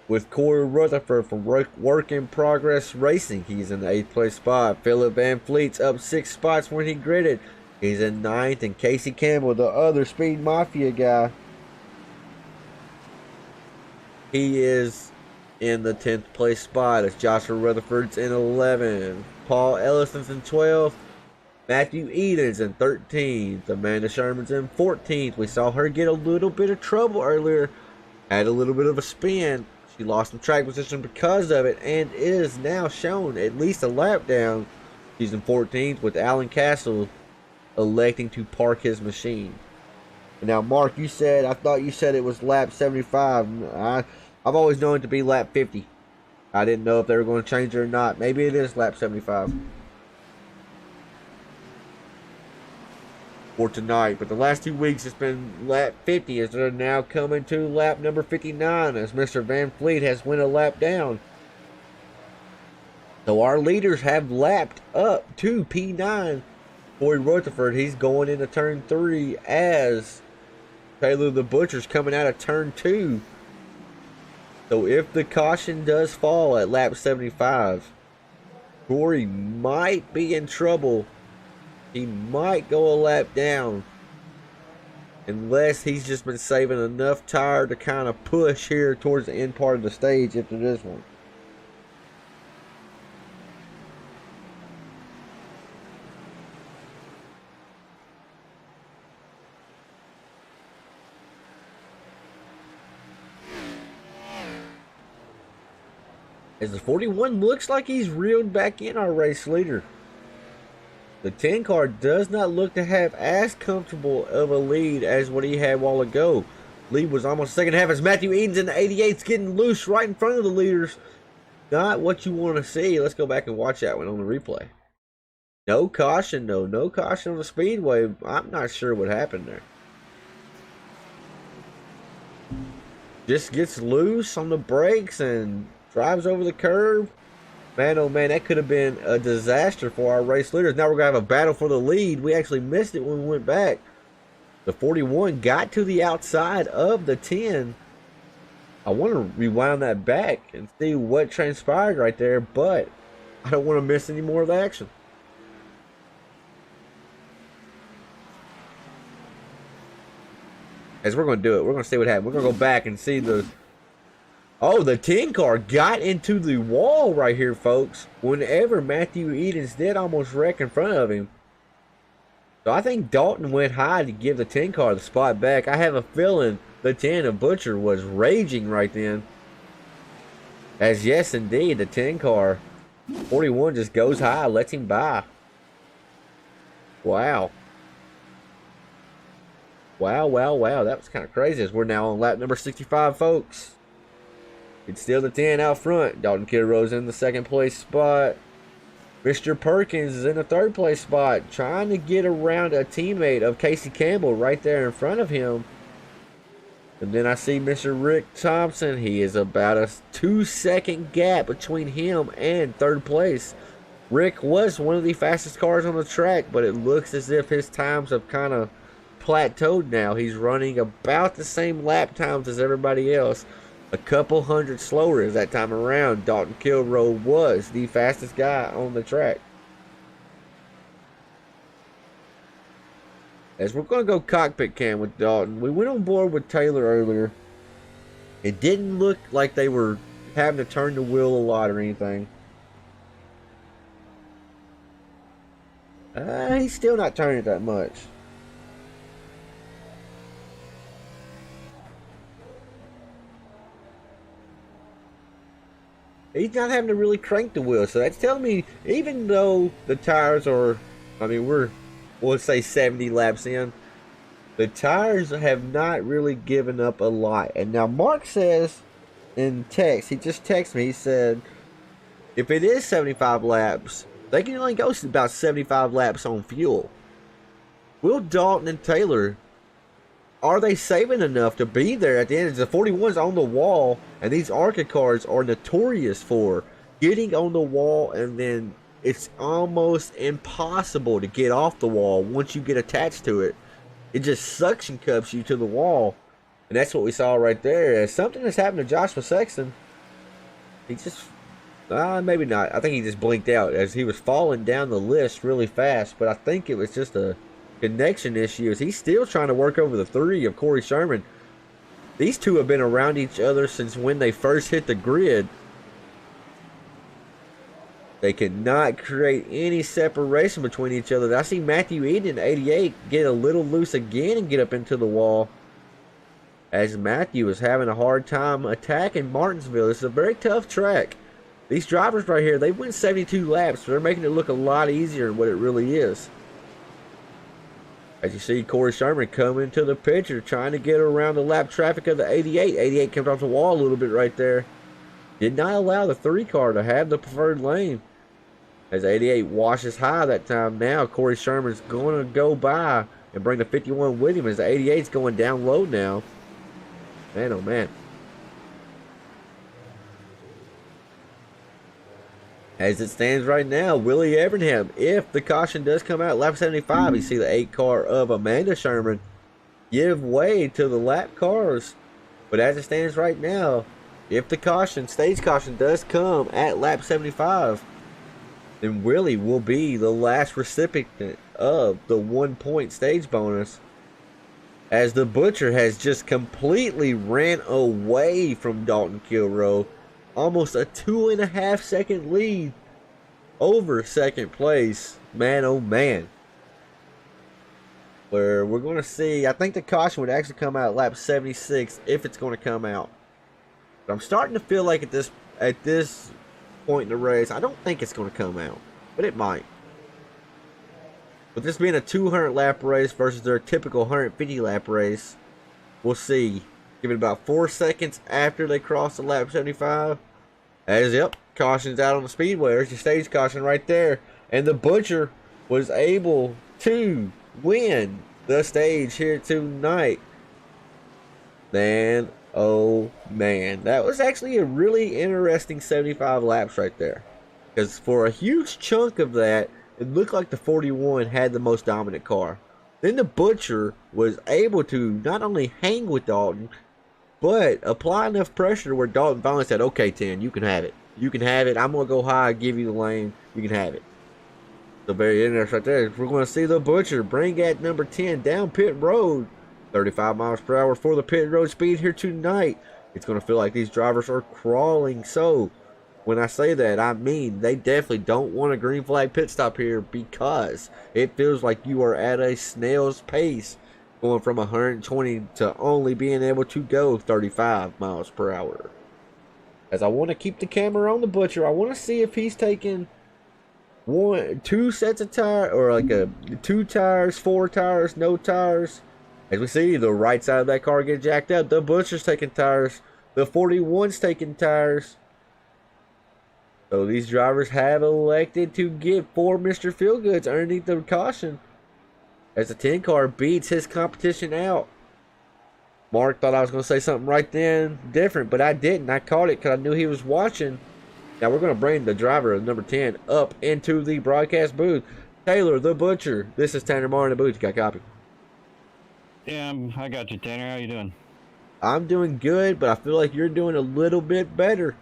with Corey Rutherford from Work in Progress Racing. He's in the 8th place spot. Philip Van Fleet's up 6 spots when he gridded. He's in 9th. And Casey Campbell, the other Speed Mafia guy, he is in the 10th place spot as Joshua Rutherford's in 11th. Paul Ellison's in 12th. Matthew Eden's in 13th. Amanda Sherman's in 14th. We saw her get a little bit of trouble earlier. Had a little bit of a spin. She lost some track position because of it and is now shown at least a lap down. She's in 14th with Alan Castle electing to park his machine. Now, Mark, I thought you said it was lap 75. I've always known it to be lap 50. I didn't know if they were going to change it or not. Maybe it is lap 75. for tonight. But the last 2 weeks it's been lap 50 as they're now coming to lap number 59 as Mr. Van Fleet has went a lap down. So our leaders have lapped up to P9. Corey Rutherford, he's going into turn 3 as Taylor the Butcher's coming out of turn 2. So if the caution does fall at lap 75, Corey might be in trouble. He might go a lap down unless he's just been saving enough tire to kind of push here towards the end part of the stage if there is one. As the 41 looks like he's reeled back in our race leader. The 10 car does not look to have as comfortable of a lead as what he had a while ago. Lead was almost second half as Matthew Edens in the 88's getting loose right in front of the leaders. Not what you want to see. Let's go back and watch that one on the replay. No caution, though. No caution on the speedway. I'm not sure what happened there. Just gets loose on the brakes and drives over the curb. Man, oh man, that could have been a disaster for our race leaders. Now we're going to have a battle for the lead. We actually missed it when we went back. The 41 got to the outside of the 10. I want to rewind that back and see what transpired right there, but I don't want to miss any more of the action. As we're going to do it, we're going to see what happened. We're going to go back and see the... Oh, the 10 car got into the wall right here, folks. Whenever Matthew Edens did almost wreck in front of him. So I think Dalton went high to give the 10 car the spot back. I have a feeling the 10 of Butcher was raging right then. As yes, indeed, the 10 car 41 just goes high, lets him by. Wow. Wow, wow, wow. That was kind of crazy as we're now on lap number 65, folks. It's still the 10 out front. Dalton Kidrow's in the second place spot. Mr. Perkins is in the third place spot, trying to get around a teammate of Casey Campbell right there in front of him. And then I see Mr. Rick Thompson. He is about a 2-second gap between him and third place. Rick was one of the fastest cars on the track, but it looks as if his times have kind of plateaued now. He's running about the same lap times as everybody else. A couple hundred slower as that time around. Dalton Kilroe was the fastest guy on the track. As we're going to go cockpit cam with Dalton. We went on board with Taylor earlier. It didn't look like they were having to turn the wheel a lot or anything. He's still not turning it that much. He's not having to really crank the wheel. So that's telling me, even though the tires are, I mean, we'll say 70 laps in, the tires have not really given up a lot. And now Mark says in text, he just texted me, he said, if it is 75 laps, they can only go about 75 laps on fuel. Will Dalton and Taylor, are they saving enough to be there at the end? The 41's on the wall, and these ARCA cars are notorious for getting on the wall, and then it's almost impossible to get off the wall once you get attached to it. It just suction cups you to the wall, and that's what we saw right there. As something that's happened to Joshua Sexton, he just, maybe not. I think he just blinked out as he was falling down the list really fast, but I think it was just a connection issues. He's still trying to work over the 3 of Corey Sherman. These two have been around each other since when they first hit the grid. They cannot create any separation between each other. I see Matthew Eden in 88 get a little loose again and get up into the wall. As Matthew is having a hard time attacking Martinsville. This is a very tough track. These drivers right here, they went 72 laps. So they're making it look a lot easier than what it really is. As you see, Corey Sherman coming to the picture, trying to get around the lap traffic of the 88. 88 comes off the wall a little bit right there. Did not allow the 3 car to have the preferred lane. As 88 washes high that time now, Corey Sherman's going to go by and bring the 51 with him as the 88's going down low now. Man, oh man. As it stands right now, Willie Evernham, if the caution does come out lap 75, you see the 8 car of Amanda Sherman give way to the lap cars. But as it stands right now, if the caution, stage caution, does come at lap 75, then Willie will be the last recipient of the 1-point stage bonus, as the Butcher has just completely ran away from Dalton Kilroe. Almost a 2.5 second lead over second place. Man, oh man. Where we're going to see, I think the caution would actually come out at lap 76 if it's going to come out. But I'm starting to feel like at this point in the race, I don't think it's going to come out, but it might. With this being a 200 lap race versus their typical 150 lap race, we'll see. Give it about 4 seconds after they cross the lap 75. As yep, caution's out on the speedway. There's your stage caution right there. And the Butcher was able to win the stage here tonight. Man, oh man. That was actually a really interesting 75 laps right there. Because for a huge chunk of that, it looked like the 41 had the most dominant car. Then the Butcher was able to not only hang with Dalton, but apply enough pressure where Dalton finally said, okay, 10, you can have it. You can have it. I'm going to go high, give you the lane. You can have it. So very interesting right there. We're going to see the Butcher bring at number 10 down pit road. 35 miles per hour for the pit road speed here tonight. It's going to feel like these drivers are crawling. So when I say that, I mean they definitely don't want a green flag pit stop here, because it feels like you are at a snail's pace, going from 120 to only being able to go 35 miles per hour. As I want to keep the camera on the Butcher, I want to see if he's taking two sets of tires, or like 2 tires, 4 tires, no tires. As we see, the right side of that car get jacked up. The Butcher's taking tires. The 41's taking tires. So these drivers have elected to get for Mr. Feelgoods underneath the caution, as the 10 car beats his competition out. Mark thought I was going to say something right then different, but I didn't. I caught it because I knew he was watching. Now we're going to bring the driver of number 10 up into the broadcast booth. Taylor, the Butcher. This is Tanner Marr in the booth. You got a copy?
Yeah, I got you, Tanner. How you doing?
I'm doing good, but I feel like you're doing a little bit better.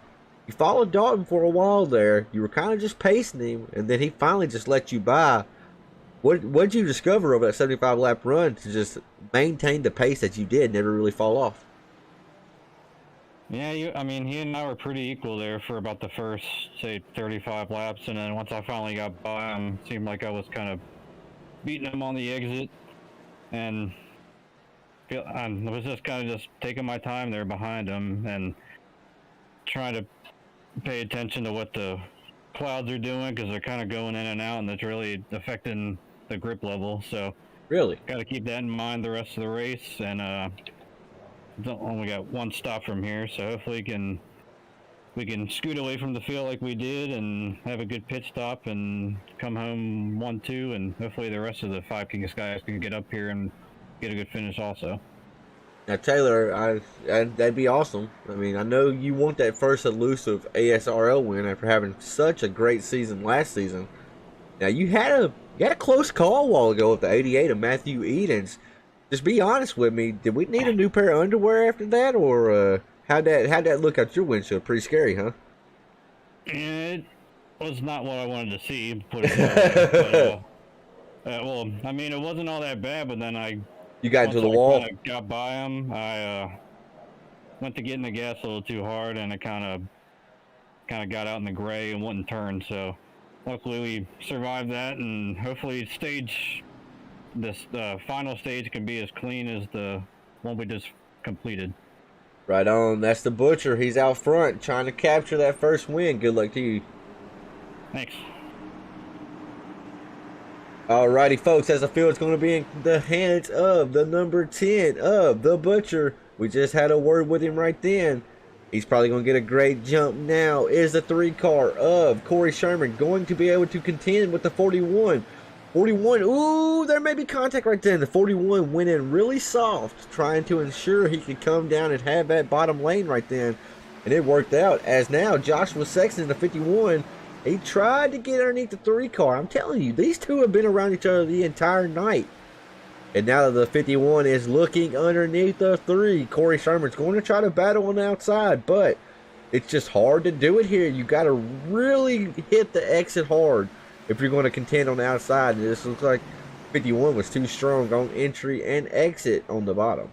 You followed Dalton for a while there. You were kind of just pacing him, and then he finally just let you by. What did you discover over that 75 lap run to just maintain the pace that you did, never really fall off?
Yeah, I mean, he and I were pretty equal there for about the first, say, 35 laps, and then once I finally got by him, it seemed like I was kind of beating him on the exit, and I was just kind of just taking my time there behind him and trying to pay attention to what the clouds are doing, because they're kind of going in and out, and that's really affecting the grip level. So
Really?
got to keep that in mind the rest of the race, and only got one stop from here, so hopefully we can scoot away from the field like we did and have a good pit stop and come home 1-2, and hopefully the rest of the 5 King guys can get up here and get a good finish also.
Now, Taylor, that'd be awesome. I mean, I know you want that first elusive ASRL win after having such a great season last season. Now, you had a close call a while ago with the 88 of Matthew Edens. Just be honest with me. Did we need a new pair of underwear after that, or how'd that look out your windshield? Pretty scary, huh?
It was not what I wanted to see, put it that way. But, well, I mean, it wasn't all that bad, but then
you got into the wall.
I got by him. I went to get in the gas a little too hard, and it kind of got out in the gray and wouldn't turn. So luckily we survived that, and hopefully this final stage can be as clean as the one we just completed.
Right on. That's the Butcher. He's out front trying to capture that first win. Good luck to you.
Thanks.
Alrighty, folks, as I feel it's going to be in the hands of the number 10 of the Butcher. We just had a word with him right then. He's probably going to get a great jump now. Is the 3 car of Corey Sherman going to be able to contend with the 41? 41, ooh, there may be contact right there. The 41 went in really soft, trying to ensure he could come down and have that bottom lane right then. And it worked out, as now Joshua Sexton, the 51, he tried to get underneath the 3 car. I'm telling you, these two have been around each other the entire night. And now that the 51 is looking underneath the 3, Corey Sherman's going to try to battle on the outside, but it's just hard to do it here. You got to really hit the exit hard if you're going to contend on the outside. And this looks like 51 was too strong on entry and exit on the bottom.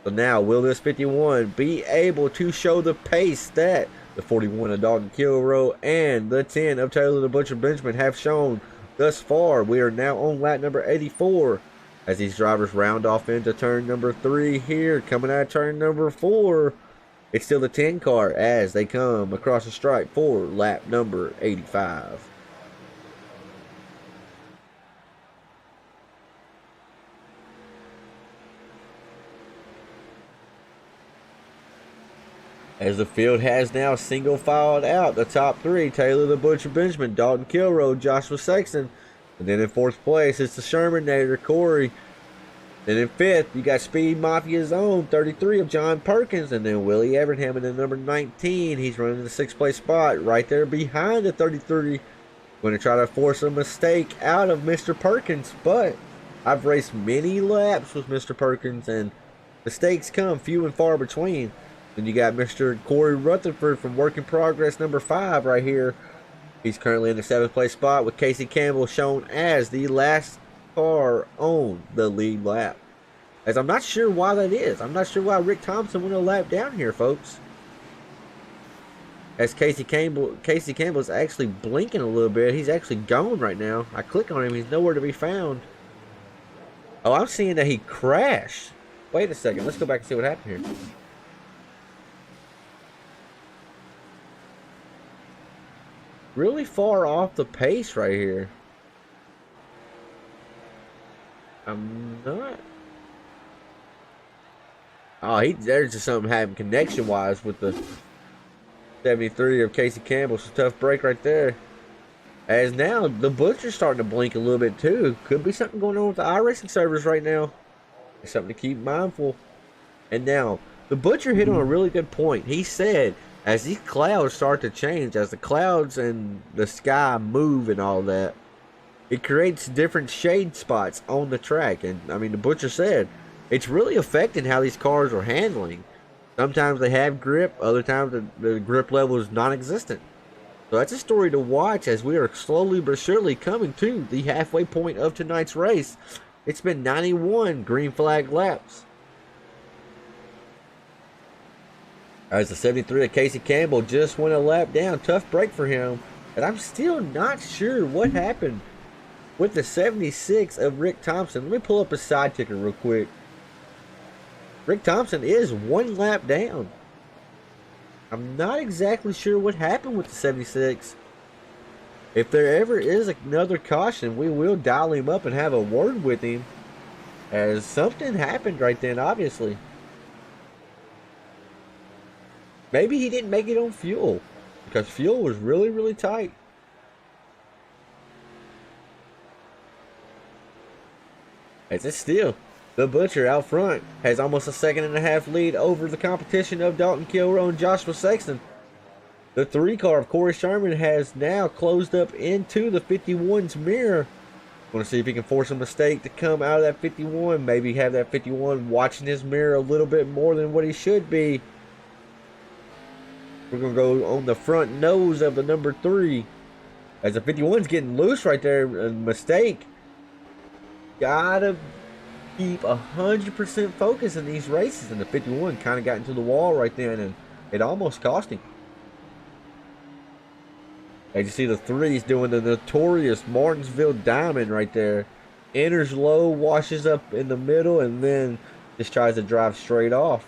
So now, will this 51 be able to show the pace that the 41 of Dalton Kilrow and the 10 of Taylor the Butcher Benjamin have shown thus far? We are now on lap number 84 as these drivers round off into turn number 3 here. Coming out of turn number 4, it's still the 10 car as they come across the stripe for lap number 85. As the field has now single filed out, the top 3, Taylor the Butcher Benjamin, Dalton Kilrow, Joshua Sexton. And then in 4th place, it's the Shermanator, Corey. Then in 5th, you got Speed Mafia's own 33 of John Perkins. And then Willie Evernham in the number 19. He's running the 6th place spot right there behind the 33. Going to try to force a mistake out of Mr. Perkins. But I've raced many laps with Mr. Perkins, and mistakes come few and far between. Then you got Mr. Corey Rutherford from Work in Progress number 5 right here. He's currently in the 7th place spot with Casey Campbell shown as the last car on the lead lap. As I'm not sure why that is. I'm not sure why Rick Thompson went a lap down here, folks. As Casey Campbell is actually blinking a little bit. He's actually gone right now. I click on him. He's nowhere to be found. Oh, I'm seeing that he crashed. Wait a second. Let's go back and see what happened here. Really far off the pace right here. I'm not. Oh, there's just something happening connection-wise with the 73 of Casey Campbell. It's a tough break right there. As now, the Butcher's starting to blink a little bit too. Could be something going on with the iRacing servers right now. It's something to keep mindful. And now, the Butcher hit on a really good point. He said, as these clouds start to change, as the clouds and the sky move and all that, it creates different shade spots on the track. And I mean, the Butcher said it's really affecting how these cars are handling. Sometimes they have grip, other times the grip level is non-existent. So that's a story to watch as we are slowly but surely coming to the halfway point of tonight's race. It's been 91 green flag laps. As the 73 of Casey Campbell just went a lap down. Tough break for him. And I'm still not sure what happened with the 76 of Rick Thompson. Let me pull up his side ticker real quick. Rick Thompson is 1 lap down. I'm not exactly sure what happened with the 76. If there ever is another caution, we will dial him up and have a word with him. As something happened right then, obviously. Maybe he didn't make it on fuel, because fuel was really, really tight. As it's still, the Butcher out front has almost a 1.5 second lead over the competition of Dalton Kilrow and Joshua Sexton. The 3 car of Corey Sherman has now closed up into the 51's mirror. Want to see if he can force a mistake to come out of that 51. Maybe have that 51 watching his mirror a little bit more than what he should be. We're going to go on the front nose of the number 3. As the 51's getting loose right there. A mistake. Gotta keep 100% focus in these races. And the 51 kind of got into the wall right then. And it almost cost him. As you see, the 3's doing the notorious Martinsville Diamond right there. Enters low, washes up in the middle, and then just tries to drive straight off.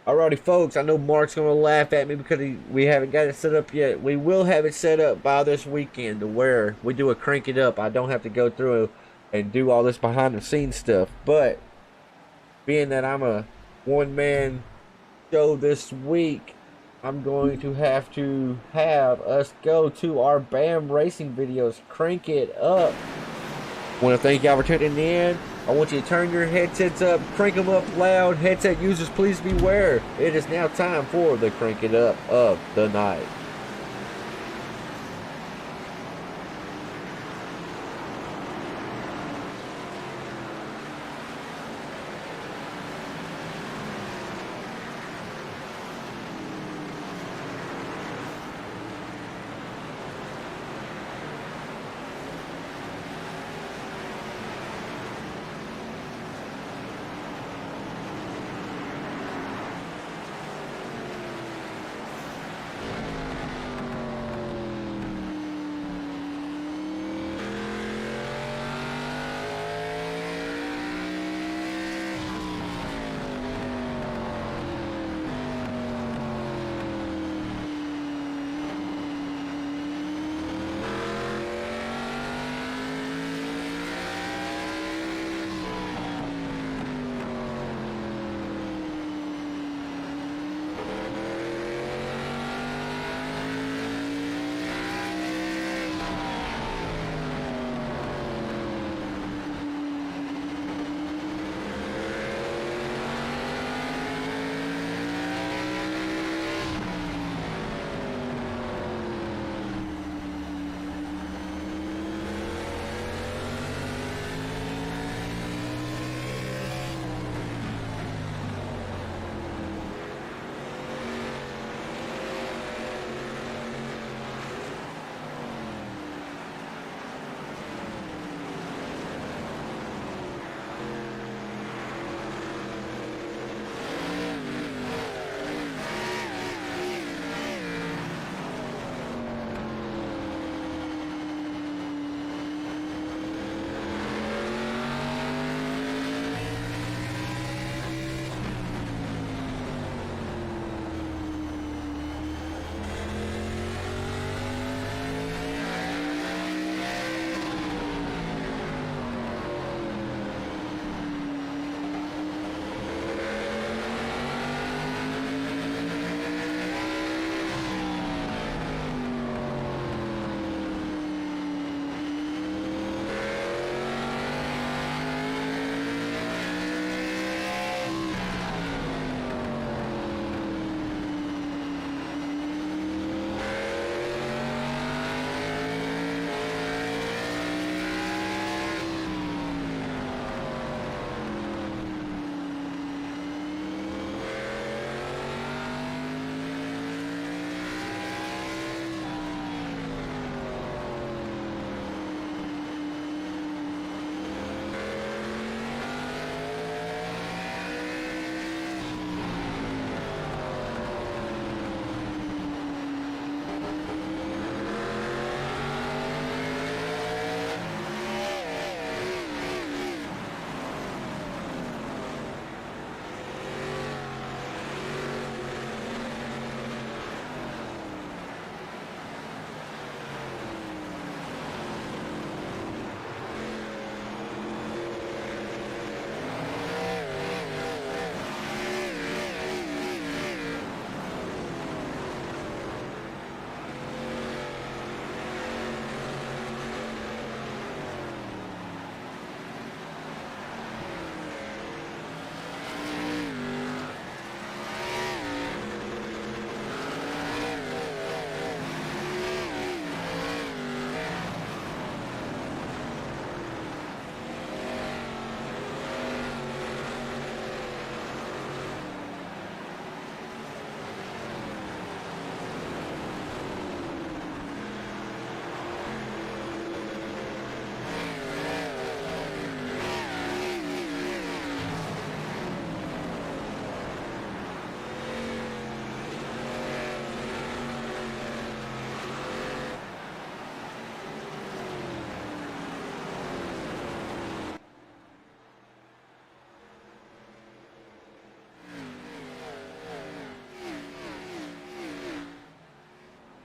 Alrighty, folks, I know Mark's going to laugh at me because we haven't got it set up yet. We will have it set up by this weekend to where we do a crank it up. I don't have to go through and do all this behind the scenes stuff. But being that I'm a one-man show this week, I'm going to have us go to our BAM racing videos. Crank it up. I want to thank y'all for tuning in. I want you to turn your headsets up, crank them up loud. Headset users, please beware. It is now time for the crank it up of the night.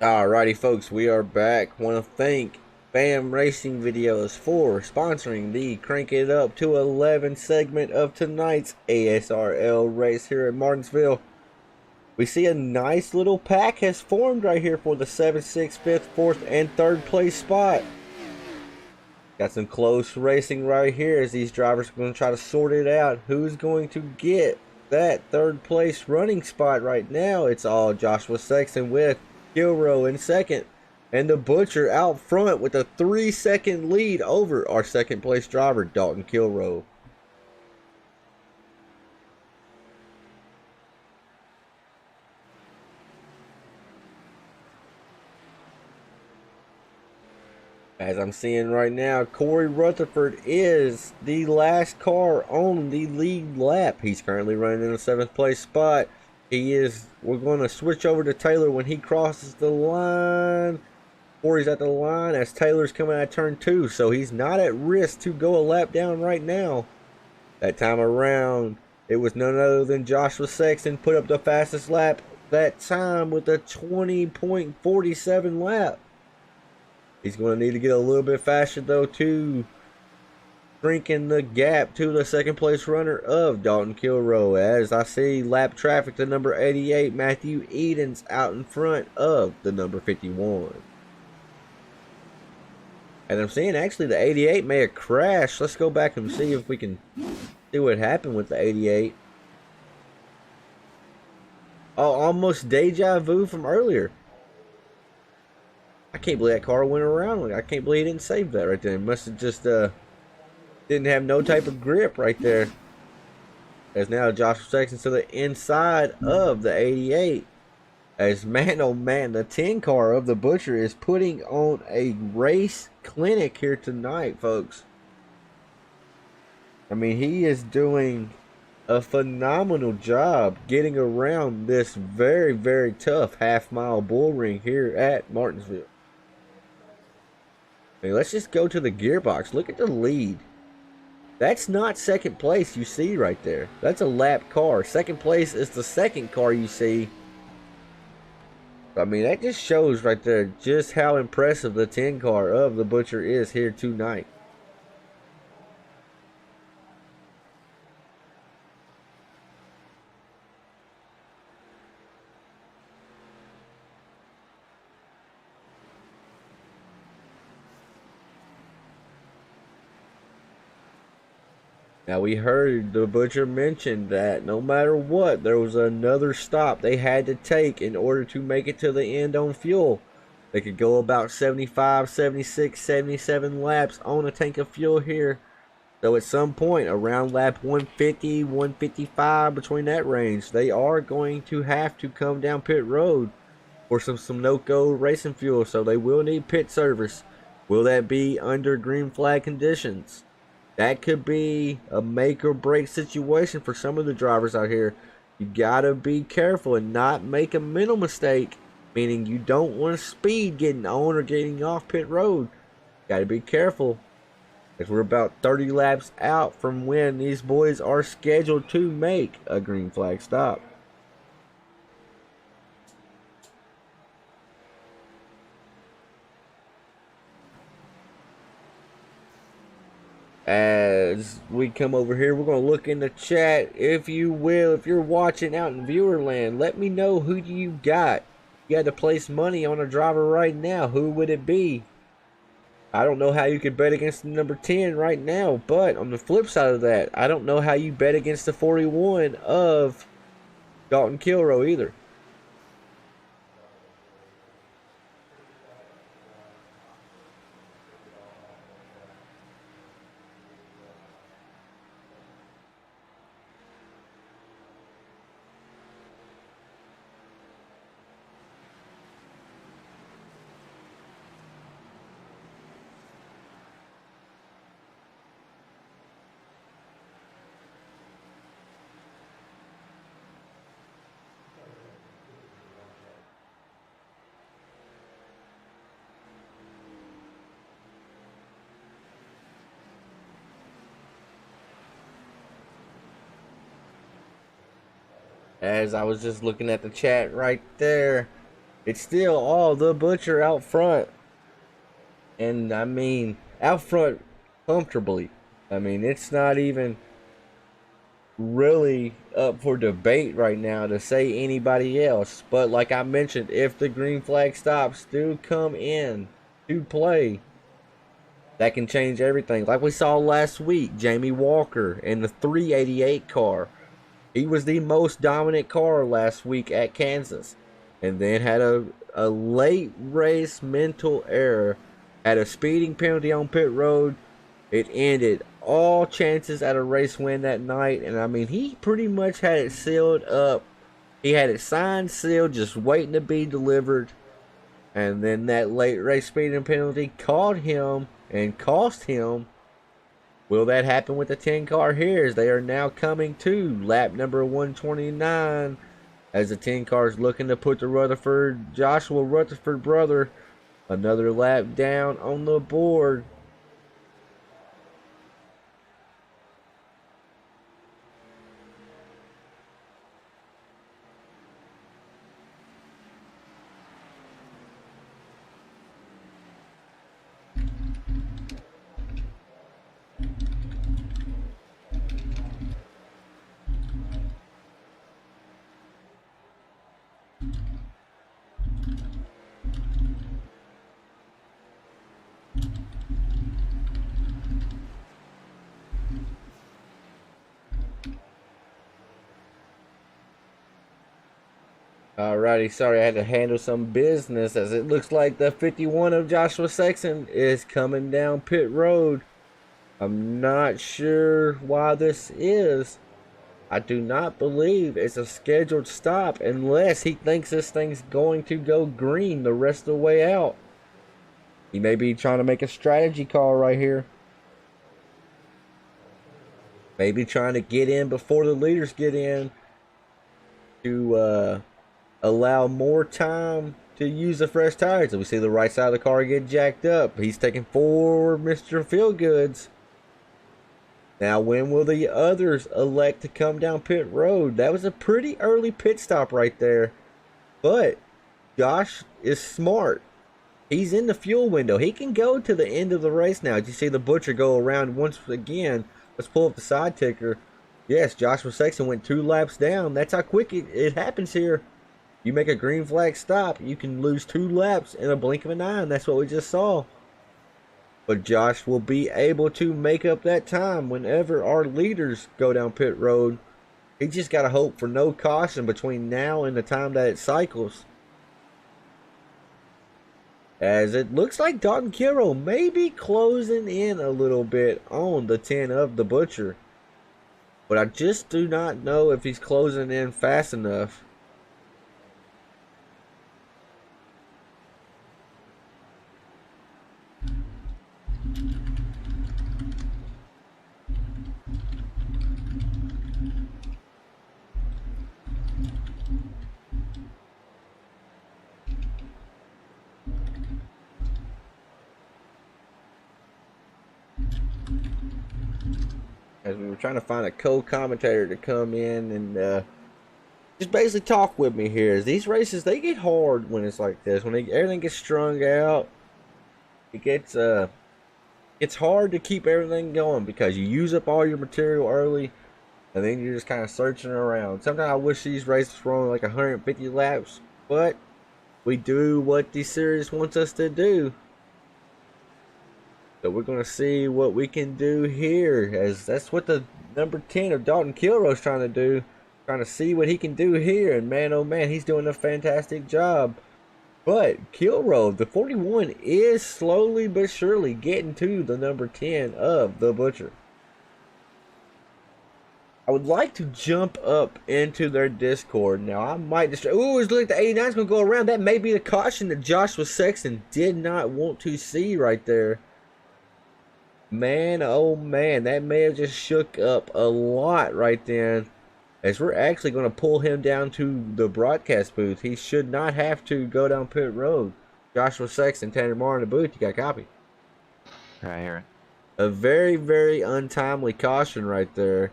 Alrighty, folks, we are back. Want to thank Bam Racing Videos for sponsoring the Crank It Up to 11 segment of tonight's ASRL race here at Martinsville. We see a nice little pack has formed right here for the 7th, 6th, 5th, 4th, and 3rd place spot. Got some close racing right here as these drivers are going to try to sort it out. Who's going to get that 3rd place running spot right now? It's all Joshua Sexton with Kilrow in 2nd. And the Butcher out front with a 3-second lead over our 2nd place driver, Dalton Kilrow. As I'm seeing right now, Corey Rutherford is the last car on the lead lap. He's currently running in the 7th place spot. We're going to switch over to Taylor when he crosses the line. Corey's at the line as Taylor's coming out of turn 2, so he's not at risk to go a lap down right now. That time around, it was none other than Joshua Sexton put up the fastest lap that time with a 20.47 lap. He's going to need to get a little bit faster though to shrinking the gap to the 2nd place runner of Dalton Kilrow, as I see lap traffic to number 88 Matthew Edens out in front of the number 51. And I'm seeing actually the 88 may have crashed. Let's go back and see if we can see what happened with the 88. Oh, almost deja vu from earlier. I can't believe that car went around. I can't believe he didn't save that right there. He must have just didn't have no type of grip right there. As now Joshua Sexton to the inside of the 88. As man, oh man, the 10 car of the Butcher is putting on a race clinic here tonight, folks. I mean, he is doing a phenomenal job getting around this very, very tough half-mile bull ring here at Martinsville. I mean, let's just go to the gearbox. Look at the lead. That's not 2nd place you see right there. That's a lap car. 2nd place is the 2nd car you see. I mean, that just shows right there just how impressive the 10 car of the Butcher is here tonight. Now, we heard the Butcher mention that no matter what, there was another stop they had to take in order to make it to the end on fuel. They could go about 75, 76, 77 laps on a tank of fuel here. So at some point around lap 150, 155, between that range, they are going to have to come down pit road for some no-go racing fuel. So they will need pit service. Will that be under green flag conditions? That could be a make or break situation for some of the drivers out here. You gotta be careful and not make a mental mistake, meaning you don't want to speed getting on or getting off pit road. Gotta be careful, as we're about 30 laps out from when these boys are scheduled to make a green flag stop. As we come over here, we're going to look in the chat, if you will. If you're watching out in viewer land, let me know who you got. You had to place money on a driver right now. Who would it be? I don't know how you could bet against the number 10 right now, but on the flip side of that, I don't know how you bet against the 41 of Dalton Kilrow either. As I was just looking at the chat right there, it's still all the Butcher out front. And I mean, out front comfortably. I mean, it's not even really up for debate right now to say anybody else. But like I mentioned, if the green flag stops do come in to play, that can change everything. Like we saw last week, Jamie Walker in the 388 car. He was the most dominant car last week at Kansas. And then had a late race mental error, had a speeding penalty on pit road. It ended all chances at a race win that night. And I mean, he pretty much had it sealed up. He had it signed, sealed, just waiting to be delivered. And then that late race speeding penalty caught him and cost him. Will that happen with the 10 car here as they are now coming to lap number 129 as the 10 car is looking to put the Joshua Rutherford brother another lap down on the board. Alrighty, sorry I had to handle some business as it looks like the 51 of Joshua Sexton is coming down pit road. I'm not sure why this is. I do not believe it's a scheduled stop unless he thinks this thing's going to go green the rest of the way out. He may be trying to make a strategy call right here. Maybe trying to get in before the leaders get in to allow more time to use the fresh tires. So we see the right side of the car get jacked up. He's taking forward Mr. Feelgoods. Now, when will the others elect to come down pit road? That was a pretty early pit stop right there. But Josh is smart. He's in the fuel window. He can go to the end of the race now. You see the Butcher go around once again. Let's pull up the side ticker. Yes, Joshua Sexton went 2 laps down. That's how quick it happens here. You make a green flag stop, you can lose 2 laps in a blink of an eye. And that's what we just saw. But Josh will be able to make up that time whenever our leaders go down pit road. He just got to hope for no caution between now and the time that it cycles. As it looks like Dalton Kiro may be closing in a little bit on the 10 of the Butcher. But I just do not know if he's closing in fast enough. As we were trying to find a co-commentator to come in and just basically talk with me here. As these races, they get hard when it's like this. When everything gets strung out, it gets it's hard to keep everything going because you use up all your material early, and then you're just kind of searching around. Sometimes I wish these races were only like 150 laps, but we do what the series wants us to do. So we're going to see what we can do here, as that's what the number 10 of Dalton Kilroy is trying to do. Trying to see what he can do here, and man, oh man, he's doing a fantastic job. But Kilroy, the 41, is slowly but surely getting to the number 10 of the Butcher. I would like to jump up into their Discord. Now, I might just... Ooh, it's like the 89 is going to go around. That may be the caution that Joshua Sexton did not want to see right there. Man, oh man, that may have just shook up a lot right then. As we're actually going to pull him down to the broadcast booth. He should not have to go down pit road. Joshua Sexton, Tanner Moore in the booth. You got a copy?
Right here.
A very, very untimely caution right there.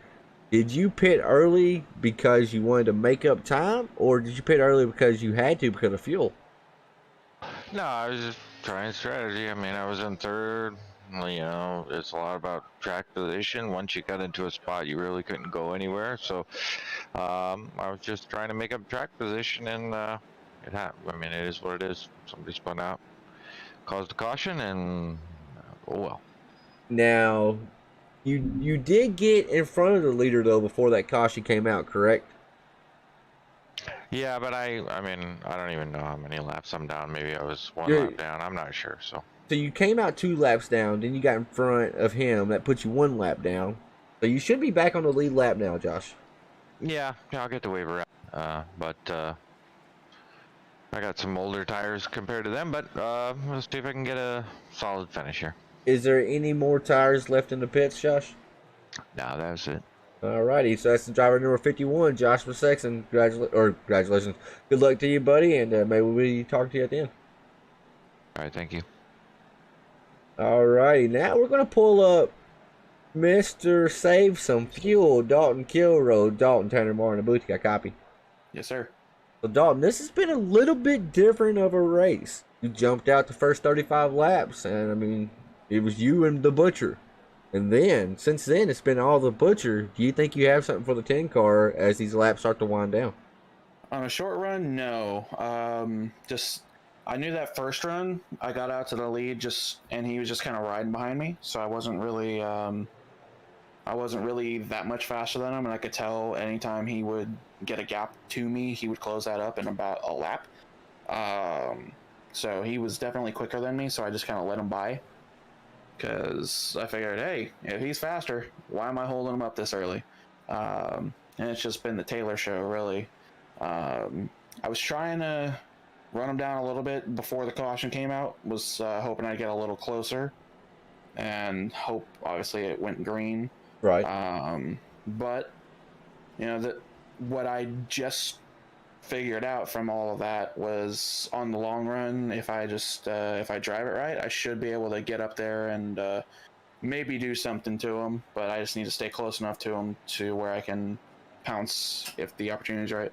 Did you pit early because you wanted to make up time? Or did you pit early because you had to because of fuel?
No, I was just trying strategy. I mean, I was in third. You know, it's a lot about track position. Once you got into a spot, you really couldn't go anywhere. So, I was just trying to make up track position, and it happened. I mean, it is what it is. Somebody spun out, caused a caution, and oh well.
Now, you did get in front of the leader though before that caution came out, correct?
Yeah, but I mean, I don't even know how many laps I'm down. Maybe I was one
You're-
lap down. I'm not sure. So
So you came out 2 laps down, then you got in front of him. That puts you 1 lap down. So you should be back on the lead lap now, Josh.
yeah, I'll get the waiver out. But I got some older tires compared to them. But let's see if I can get a solid finish here.
Is there any more tires left in the pits, Josh?
No, that's it.
Alrighty, so that's the driver number 51, Joshua Sexton. Congratulations. Good luck to you, buddy, and maybe we talk to you at the end.
All right, thank you.
Alrighty, now we're going to pull up Mr. Save Some Fuel, Dalton Kilroe. Dalton, Tanner Moore, and the booth. Got copy.
Yes, sir.
So, Dalton, this has been a little bit different of a race. You jumped out the first 35 laps, and I mean, it was you and the Butcher. And then, since then, it's been all the Butcher. Do you think you have something for the 10 car as these laps start to wind down?
On a short run, no. I knew that first run, I got out to the lead and he was just kind of riding behind me, so I wasn't really that much faster than him, and I could tell anytime he would get a gap to me, he would close that up in about a lap. So he was definitely quicker than me, so I just kind of let him by, because I figured, hey, if he's faster, why am I holding him up this early? And it's just been the Taylor show, really. I was trying to run him down a little bit before the caution came out, was hoping I'd get a little closer, and hope, obviously, it went green.
Right.
But, you know, what I just figured out from all of that was, on the long run, if I drive it right, I should be able to get up there and maybe do something to him, but I just need to stay close enough to him to where I can pounce if the opportunity's right.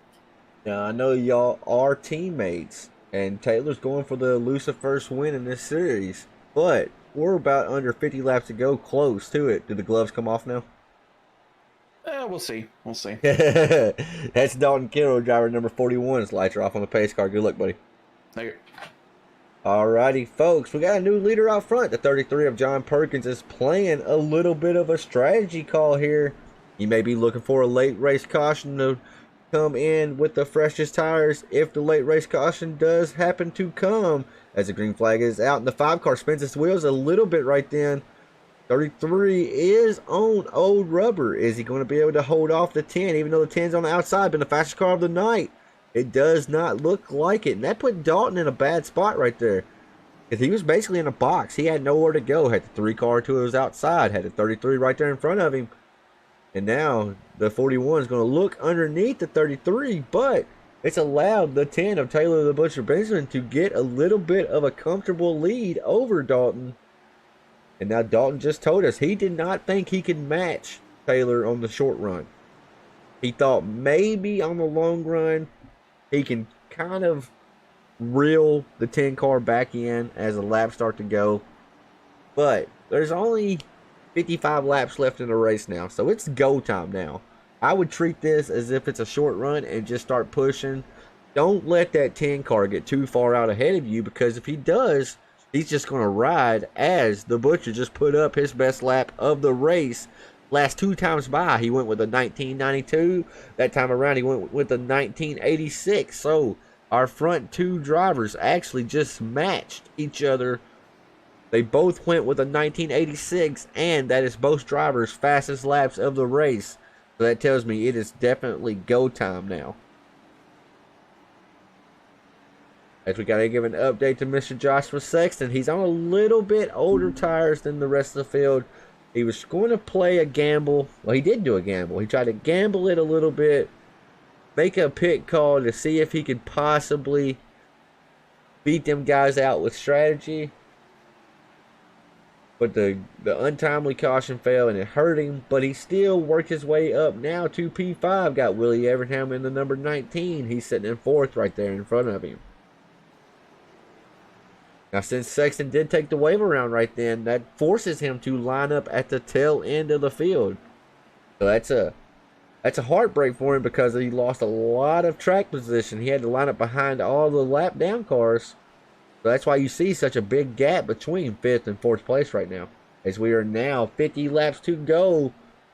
Now, I know y'all are teammates, and Taylor's going for the elusive first win in this series, but we're about under 50 laps to go, close to it. Do the gloves come off now?
We'll see. We'll see.
That's Dalton Kilroe, driver number 41. His lights are off on the pace car. Good luck, buddy.
Thank you.
Alrighty, folks, we got a new leader out front. The 33 of John Perkins is playing a little bit of a strategy call here. You may be looking for a late race caution to come in with the freshest tires if the late race caution does happen to come, as the green flag is out and the 5 car spins its wheels a little bit right then. 33 is on old rubber. Is he going to be able to hold off the 10, even though the 10's on the outside, been the fastest car of the night? It does not look like it, and that put Dalton in a bad spot right there. If he was basically in a box, he had nowhere to go. Had the 3 car to his outside, had the 33 right there in front of him. And now the 41 is going to look underneath the 33, but it's allowed the 10 of Taylor the Butcher Benjamin to get a little bit of a comfortable lead over Dalton. And now Dalton just told us he did not think he could match Taylor on the short run. He thought maybe on the long run he can kind of reel the 10 car back in as the laps start to go. But there's only 55 laps left in the race now, so it's go time now. I would treat this as if it's a short run and just start pushing. Don't let that 10 car get too far out ahead of you, because if he does, he's just going to ride as the Butcher just put up his best lap of the race. Last 2 times by, he went with a 1992. That time around, he went with a 1986. So our front 2 drivers actually just matched each other. They both went with a 1986, and that is both drivers' fastest laps of the race. So that tells me it is definitely go time now. As we got to give an update to Mr. Joshua Sexton. He's on a little bit older tires than the rest of the field. He was going to play a gamble. Well, he did do a gamble. He tried to gamble it a little bit, make a pit call to see if he could possibly beat them guys out with strategy. But the untimely caution fell and it hurt him. But he still worked his way up now to P5. Got Willie Evernham in the number 19. He's sitting in 4th right there in front of him. Now, since Sexton did take the wave around right then, that forces him to line up at the tail end of the field. So that's a heartbreak for him because he lost a lot of track position. He had to line up behind all the lap down cars. So that's why you see such a big gap between 5th and 4th place right now. As we are now 50 laps to go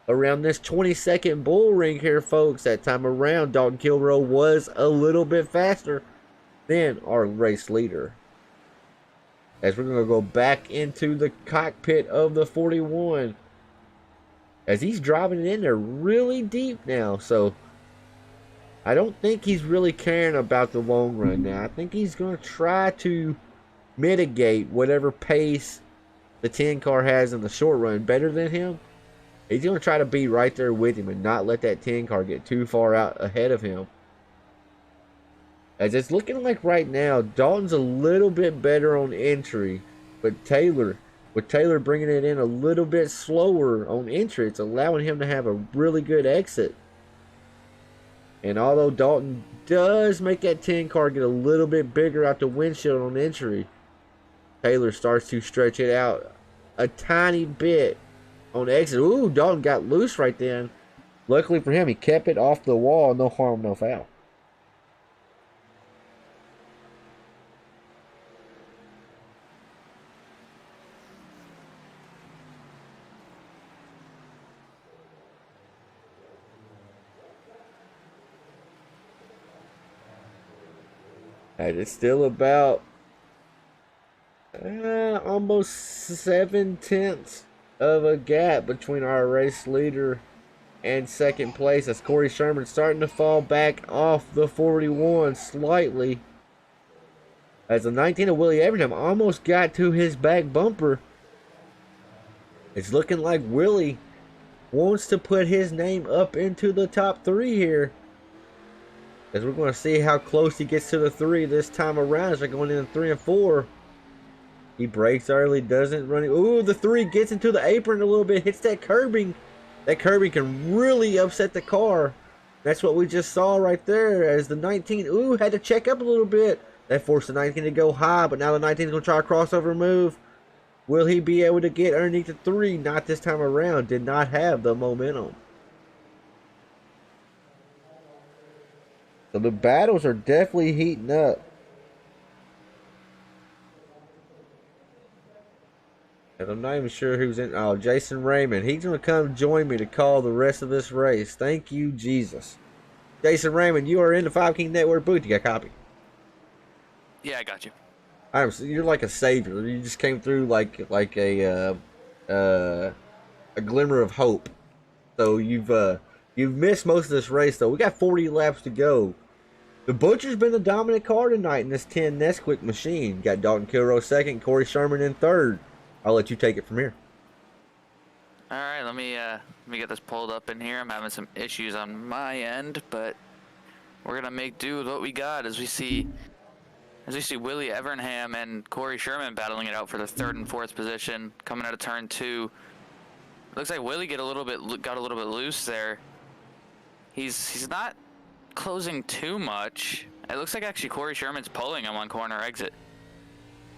around this 22nd bull ring here, folks. That time around, Dalton Kilrow was a little bit faster than our race leader. As we're going to go back into the cockpit of the 41. As he's driving it in there really deep now. So I don't think he's really caring about the long run now. I think he's going to try to mitigate whatever pace the 10 car has in the short run better than him. He's going to try to be right there with him and not let that 10 car get too far out ahead of him. As it's looking like right now, Dalton's a little bit better on entry, but with Taylor bringing it in a little bit slower on entry, it's allowing him to have a really good exit. And although Dalton does make that 10 car get a little bit bigger out the windshield on entry, Taylor starts to stretch it out a tiny bit on exit. Ooh, Dalton got loose right then. Luckily for him, he kept it off the wall. No harm, no foul. And it's still about almost 7/10 of a gap between our race leader and second place, as Corey Sherman's starting to fall back off the 41 slightly. As the 19 of Willie Everingham almost got to his back bumper. It's looking like Willie wants to put his name up into the top 3 here. As we're going to see how close he gets to the 3 this time around as they're going in 3 and 4. He brakes early, doesn't run. Ooh, the 3 gets into the apron a little bit, hits that curbing. That curbing can really upset the car. That's what we just saw right there as the 19, had to check up a little bit. That forced the 19 to go high, but now the 19 is going to try a crossover move. Will he be able to get underneath the 3? Not this time around. Did not have the momentum. So the battles are definitely heating up. And I'm not even sure who's in. Oh, Jason Raymond. He's going to come join me to call the rest of this race. Thank you, Jesus. Jason Raymond, you are in the 5 King Network booth. You got a copy?
Yeah, I got you.
You're like a savior. You just came through like a glimmer of hope. So you've missed most of this race though. We got 40 laps to go. The Butcher's been the dominant car tonight in this 10 Nesquik machine. Got Dalton Kilrow second, Corey Sherman in third. I'll let you take it from here.
All right, let me get this pulled up in here. I'm having some issues on my end, but we're gonna make do with what we got as we see Willie Everingham and Corey Sherman battling it out for the 3rd and 4th position coming out of turn 2. Looks like Willie got a little bit loose there. He's not closing too much. It looks like actually Corey Sherman's pulling him on corner exit.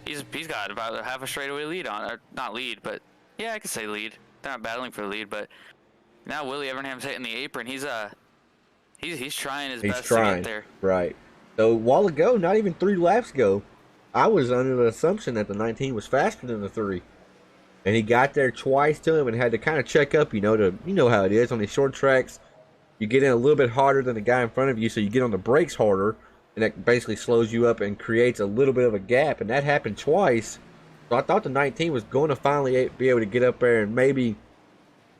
He's got about a half a straightaway lead on, or not lead, but yeah, I could say lead. They're not battling for the lead, but now Willie Everingham's hitting the apron. He's trying his best to get there.
Right. So a while ago, not even 3 laps ago, I was under the assumption that the 19 was faster than the 3. And he got there twice to him and had to kind of check up, you know how it is on these short tracks. You get in a little bit harder than the guy in front of you, so you get on the brakes harder, and that basically slows you up and creates a little bit of a gap, and that happened twice. So I thought the 19 was going to finally be able to get up there and maybe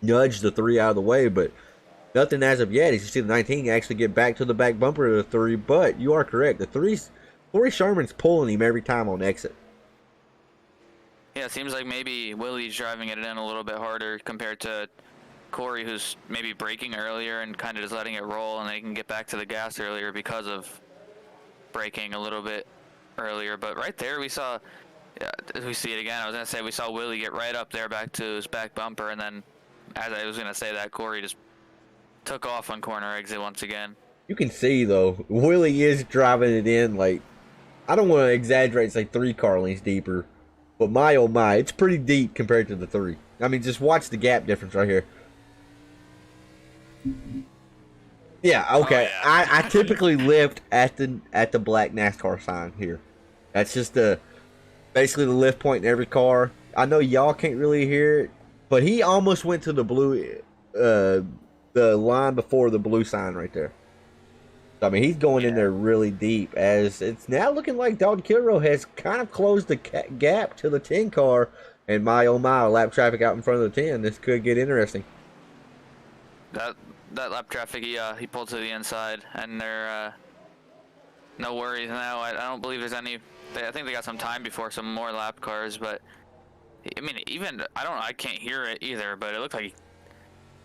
nudge the 3 out of the way, but nothing as of yet. As you see the 19 actually get back to the back bumper of the 3, but you are correct. The 3's, Corey Sherman's pulling him every time on exit.
Yeah, it seems like maybe Willie's driving it in a little bit harder compared to Corey, who's maybe braking earlier and kind of just letting it roll, and they can get back to the gas earlier because of braking a little bit earlier. But right there we saw, as we see it again, I was going to say we saw Willie get right up there back to his back bumper, and then as I was going to say that, Corey just took off on corner exit once again.
You can see, though, Willie is driving it in like I don't want to exaggerate and say 3 car lengths deeper, but my oh my, it's pretty deep compared to the 3. I mean, just watch the gap difference right here. Yeah, okay.
Oh, yeah.
I typically lift at the black NASCAR sign here. That's just basically the lift point in every car. I know y'all can't really hear it, but he almost went to the blue, the line before the blue sign right there. So, I mean, he's going in there really deep, as it's now looking like Dalton Kilrow has kind of closed the gap to the 10 car, and my oh my, lap traffic out in front of the 10. This could get interesting.
That lap traffic, he pulled to the inside, and they're no worries now. I don't believe there's any. I think they got some time before some more lap cars, but I mean, even I can't hear it either. But it looked like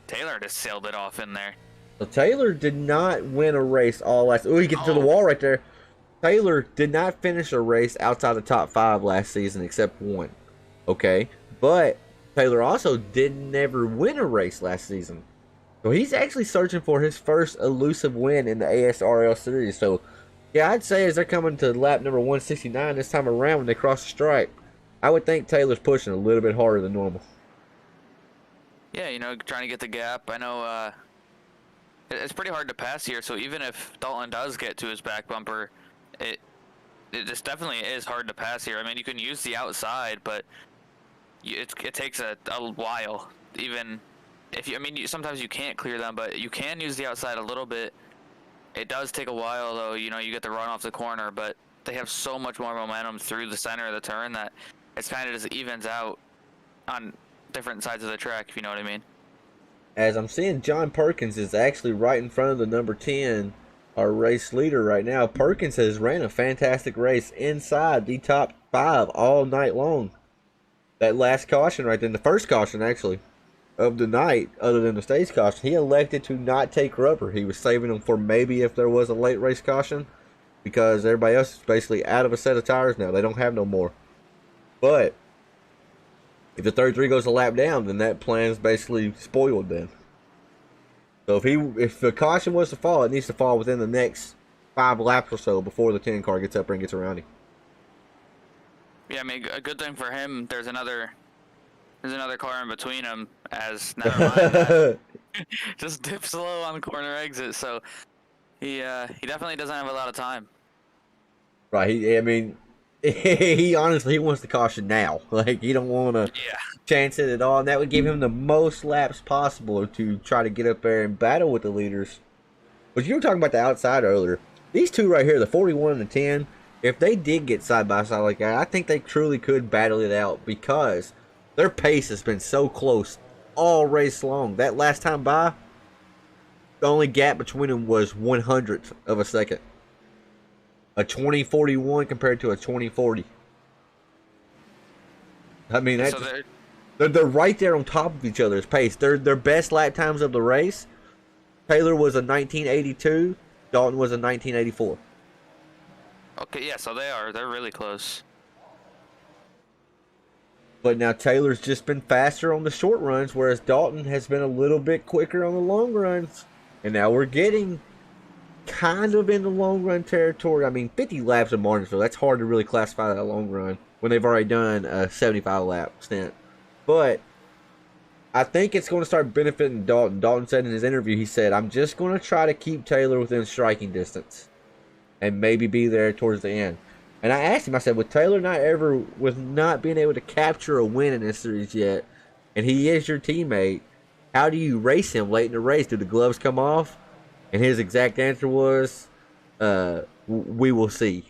Taylor just sailed it off in there.
So Taylor did not win a race all last. Oh, he gets to the wall right there. Taylor did not finish a race outside the top 5 last season except one. Okay, but Taylor also did never win a race last season. So he's actually searching for his first elusive win in the ASRL series. So yeah, I'd say as they're coming to lap number 169 this time around when they cross the stripe, I would think Taylor's pushing a little bit harder than normal.
Yeah, trying to get the gap. I know it's pretty hard to pass here. So even if Dalton does get to his back bumper, it just definitely is hard to pass here. I mean, you can use the outside, but it takes a while. Even if sometimes you can't clear them, but you can use the outside a little bit. It does take a while, though. You get the run off the corner, but they have so much more momentum through the center of the turn that it's kind of just evens out on different sides of the track, if you know what I mean.
As I'm seeing, John Perkins is actually right in front of the number 10, our race leader right now. Perkins has ran a fantastic race inside the top 5 all night long. That last caution right then, the first caution actually of the night, other than the stage caution, he elected to not take rubber. He was saving them for maybe if there was a late race caution, because everybody else is basically out of a set of tires now. They don't have no more. But if the 33 goes a lap down, then that plan's basically spoiled then. So if the caution was to fall, it needs to fall within the next 5 laps or so before the 10 car gets up there and gets around him.
Yeah, I mean, a good thing for him, there's another car in between him, as never mind that. Just dips low on the corner exit, so he definitely doesn't have a lot of time.
Right, he honestly wants the caution now. Like, he don't want to chance it at all, and that would give him the most laps possible to try to get up there and battle with the leaders. But you were talking about the outside earlier. These two right here, the 41 and the 10, if they did get side by side like that, I think they truly could battle it out, because their pace has been so close all race long. That last time by, the only gap between them was 1/100th of a second. A 2041 compared to a 2040. I mean, that's, so they're right there on top of each other's pace. Their best lap times of the race, Taylor was a 1982, Dalton was a 1984.
Okay, yeah, so they're really close.
But now Taylor's just been faster on the short runs, whereas Dalton has been a little bit quicker on the long runs. And now we're getting kind of in the long run territory. I mean, 50 laps in Martinsville, that's hard to really classify that a long run when they've already done a 75 lap stint. But I think it's going to start benefiting Dalton. Dalton said in his interview, he said, I'm just going to try to keep Taylor within striking distance and maybe be there towards the end. And I asked him, I said, with Taylor not being able to capture a win in this series yet, and he is your teammate, how do you race him late in the race? Do the gloves come off? And his exact answer was, we will see.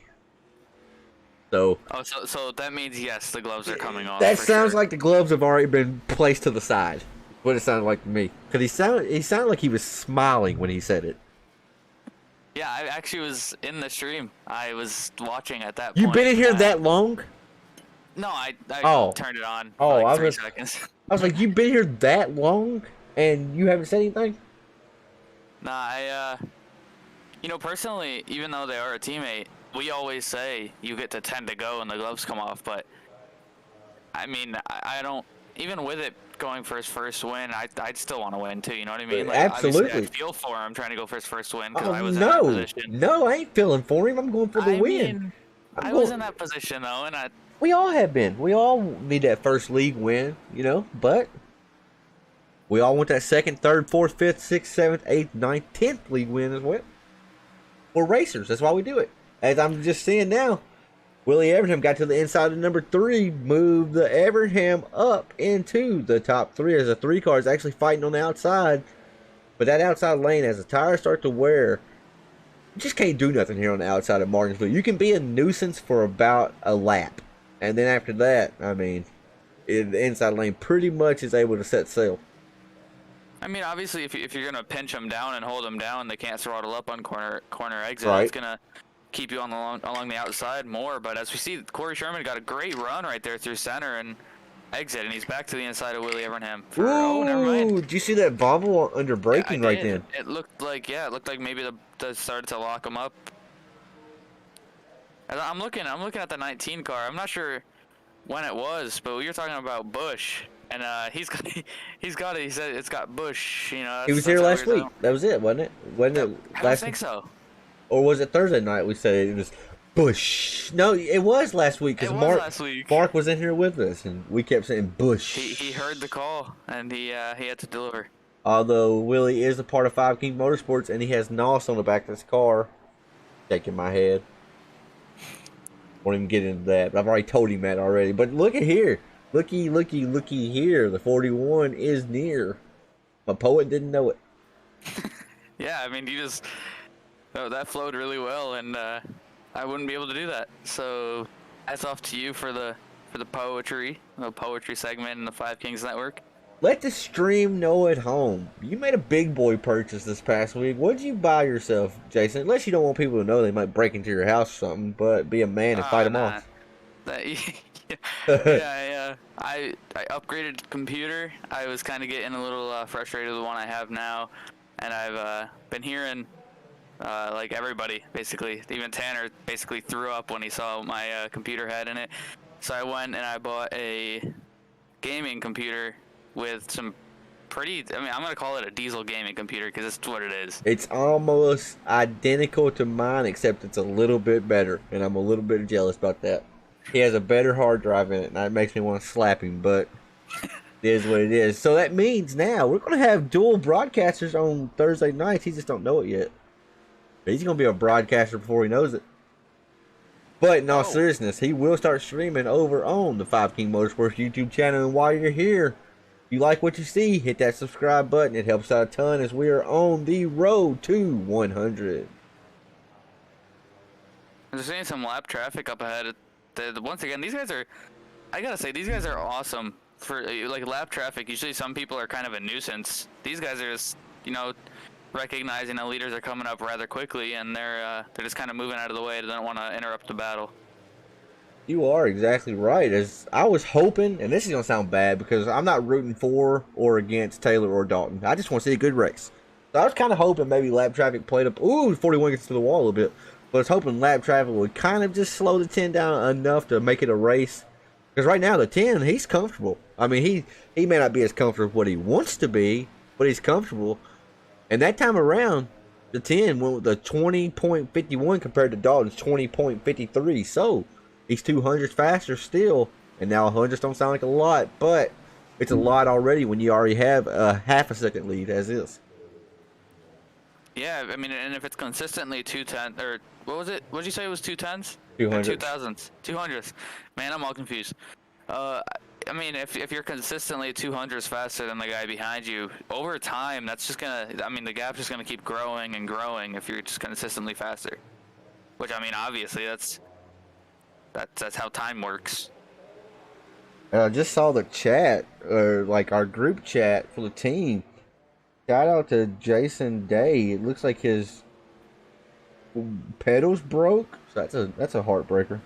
So
that means yes, the gloves are coming off.
That sounds like the gloves have already been placed to the side. What it sounded like to me, because he sounded like he was smiling when he said it.
Yeah, I actually was in the stream. I was watching at that point.
You've been in here that long?
No, I turned it on
for
like 3 seconds.
I was like, you've been here that long and you haven't said anything?
Nah, personally, even though they are a teammate, we always say you get to 10 to go and the gloves come off, but I mean, I don't, even with it going for his first win, I'd still want to win too, you know what I mean? Like,
absolutely.
I feel for him trying to go for his first win, because I was in that position.
No, I ain't feeling for him. I'm going for the win.
Mean, I was in that position though, and
We all have been. We all need that first league win, you know, but we all want that second, third, fourth, fifth, sixth, seventh, eighth, ninth, 10th league win as well. We're racers. That's why we do it. As I'm just seeing now, Willie Evernham got to the inside of number 3, moved the Evernham up into the top 3 as a 3 car is actually fighting on the outside. But that outside lane, as the tires start to wear, you just can't do nothing here on the outside of Martinsville. You can be a nuisance for about a lap. And then after that, I mean, the inside lane pretty much is able to set sail.
I mean, obviously, if you're gonna pinch them down and hold them down, they can't throttle up on corner exit.
Right.
It's gonna keep you on along the outside more. But as we see, Corey Sherman got a great run right there through center and exit, and he's back to the inside of Willie Evernham. Oh, never mind.
Did you see that Volvo under braking right then?
It looked like maybe the started to lock him up. I'm looking at the 19 car. I'm not sure when it was, but we were talking about Bush. And he said it's got Bush, you know.
He was here last week. That was it, wasn't it? Wasn't it
I don't think so.
Or was it Thursday night we said it was Bush? No, it was last week because Mark was in here with us, and we kept saying Bush.
He heard the call, and he had to deliver.
Although Willie is a part of 5 King Motorsports, and he has NOS on the back of his car. Shaking my head. Won't even get into that, but I've already told him that already. But look at here. Looky here. The 41 is near. My poet didn't know it.
Yeah, I mean, that flowed really well, and I wouldn't be able to do that. So that's off to you for the poetry segment in the 5 Kings Network.
Let the stream know at home. You made a big boy purchase this past week. What did you buy yourself, Jason? Unless you don't want people to know they might break into your house or something, but be a man and fight them off.
Yeah. I upgraded computer. I was kind of getting a little frustrated with the one I have now, and I've been hearing like everybody basically, even Tanner basically threw up when he saw my computer had in it. So I went and I bought a gaming computer with some pretty, I mean, I'm gonna call it a diesel gaming computer because it's what it is.
It's almost identical to mine, except it's a little bit better, and I'm a little bit jealous about that. He has a better hard drive in it, and that makes me want to slap him, but it is what it is. So that means now we're going to have dual broadcasters on Thursday nights. He just don't know it yet. But he's going to be a broadcaster before he knows it. But in all seriousness, he will start streaming over on the 5 King Motorsports YouTube channel. And while you're here, if you like what you see, hit that subscribe button. It helps out a ton as we are on the road to 100.
There's seeing some lap traffic up ahead. Once again, these guys are, I gotta say, these guys are awesome for like lap traffic. Usually some people are kind of a nuisance. These guys are just, you know, recognizing the leaders are coming up rather quickly, and they're just kind of moving out of the way. They don't want to interrupt the battle.
You are exactly right. As I was hoping, and this is gonna sound bad because I'm not rooting for or against Taylor or Dalton. I just want to see a good race. So I was kind of hoping maybe lap traffic played up. Ooh, 41 gets to the wall a little bit. But I was hoping lap traffic would kind of just slow the 10 down enough to make it a race. Because right now the 10, he's comfortable. I mean, he may not be as comfortable as what he wants to be, but he's comfortable. And that time around, the 10 went with a 20.51 compared to Dalton's 20.53. So he's 200s faster still. And now 100s don't sound like a lot, but it's a lot already when you already have a half a second lead as is.
Yeah, I mean, and if it's consistently 210, or what was it? What did you say it was 210s?
200s.
2000s. 200s. Man, I'm all confused. I mean, if you're consistently 200s faster than the guy behind you, over time, that's just gonna, I mean, the gap's just gonna keep growing and growing if you're just consistently faster. Which, I mean, obviously, that's how time works.
I just saw the chat, or like our group chat for the team. Shout out to Jason Day. It looks like his pedals broke. So that's a heartbreaker.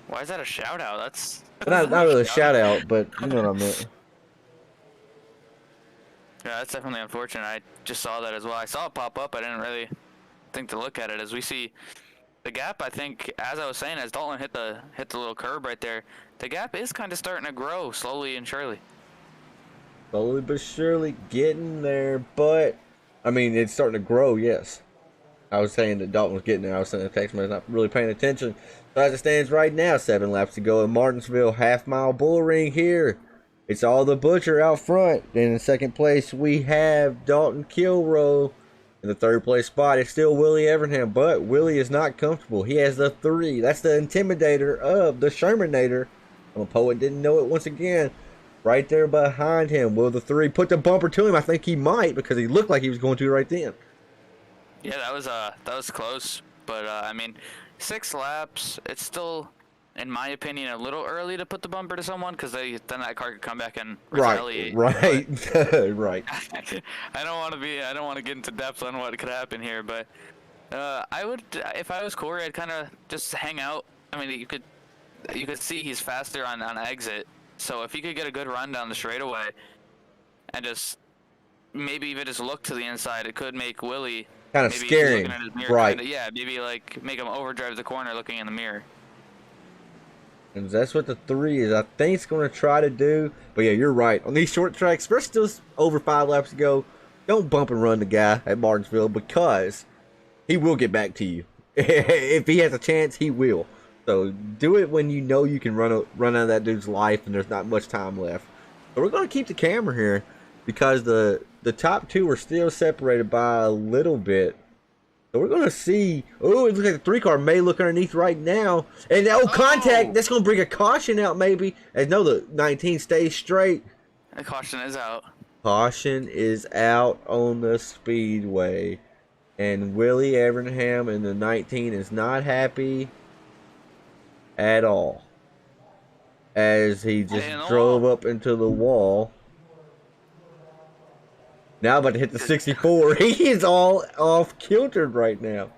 Why is that a shout out? That's
not really a shout out, but you know what I meant.
Yeah, that's definitely unfortunate. I just saw that as well. I saw it pop up. I didn't really think to look at it. As we see the gap, I think, as I was saying, as Dalton hit the little curb right there, the gap is kind of starting to grow slowly and surely.
Slowly but surely getting there, but I mean, it's starting to grow, yes. I was saying that Dalton was getting there. I was sending a text message, not really paying attention. So as it stands right now, 7 laps to go at Martinsville, half-mile bull ring here. It's all the Butcher out front. Then in second place, we have Dalton Kilroe. In the third place spot, it's still Willie Evernham, but Willie is not comfortable. He has the 3. That's the intimidator of the Shermanator. I'm a poet, didn't know it once again. Right there behind him. Will the 3 put the bumper to him? I think he might, because he looked like he was going to right then.
Yeah, that was close, but I mean, 6 laps. It's still, in my opinion, a little early to put the bumper to someone, because then that car could come back and retaliate.
Right. Right.
I don't want to get into depth on what could happen here, but I would, if I was Corey, I'd kind of just hang out. I mean, you could see he's faster on exit, so if he could get a good run down the straightaway, and just maybe even just look to the inside, it could make Willie
kind of scary, right?
Yeah, maybe like make him overdrive the corner looking in the mirror.
And that's what the 3 is. I think it's going to try to do. But yeah, you're right. On these short tracks, there's still over 5 laps to go. Don't bump and run the guy at Martinsville, because he will get back to you. If he has a chance, he will. So do it when you know you can run out of that dude's life and there's not much time left. So we're going to keep the camera here, because the top 2 are still separated by a little bit. So we're going to see. Oh, it looks like the 3 car may look underneath right now. And contact. That's going to bring a caution out maybe. As no, the 19 stays straight.
The caution is out.
Caution is out on the speedway. And Willie Evernham in the 19 is not happy at all, as he just drove up into the wall. Now about to hit the 64. He is all off kiltered right now.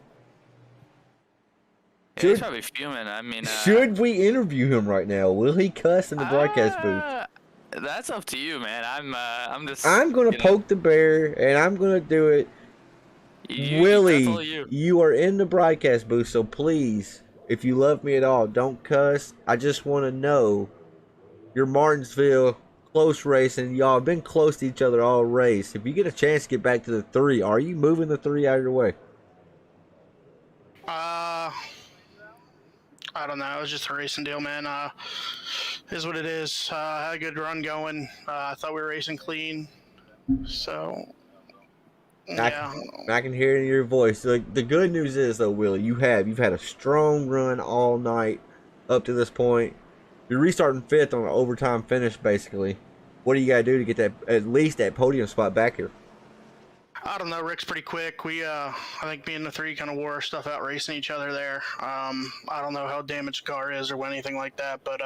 Yeah, he's probably fuming. I mean,
should we interview him right now? Will he cuss in the broadcast booth?
That's up to you, man. I'm
gonna poke the bear, and I'm gonna do it. Willie, you are in the broadcast booth, so please, if you love me at all, don't cuss. I just want to know, you're Martinsville close racing. Y'all have been close to each other all race. If you get a chance to get back to the 3, are you moving the 3 out of your way?
I don't know. It was just a racing deal, man. Is what it is. Had a good run going. I thought we were racing clean. So, yeah.
I can hear it in your voice. The good news is, though, Willie, you've had a strong run all night up to this point. You're restarting 5th on an overtime finish, basically. What do you got to do to get that, at least that podium spot back here?
I don't know. Rick's pretty quick. We, I think me and the 3 kind of wore our stuff out racing each other there. I don't know how damaged the car is or anything like that, but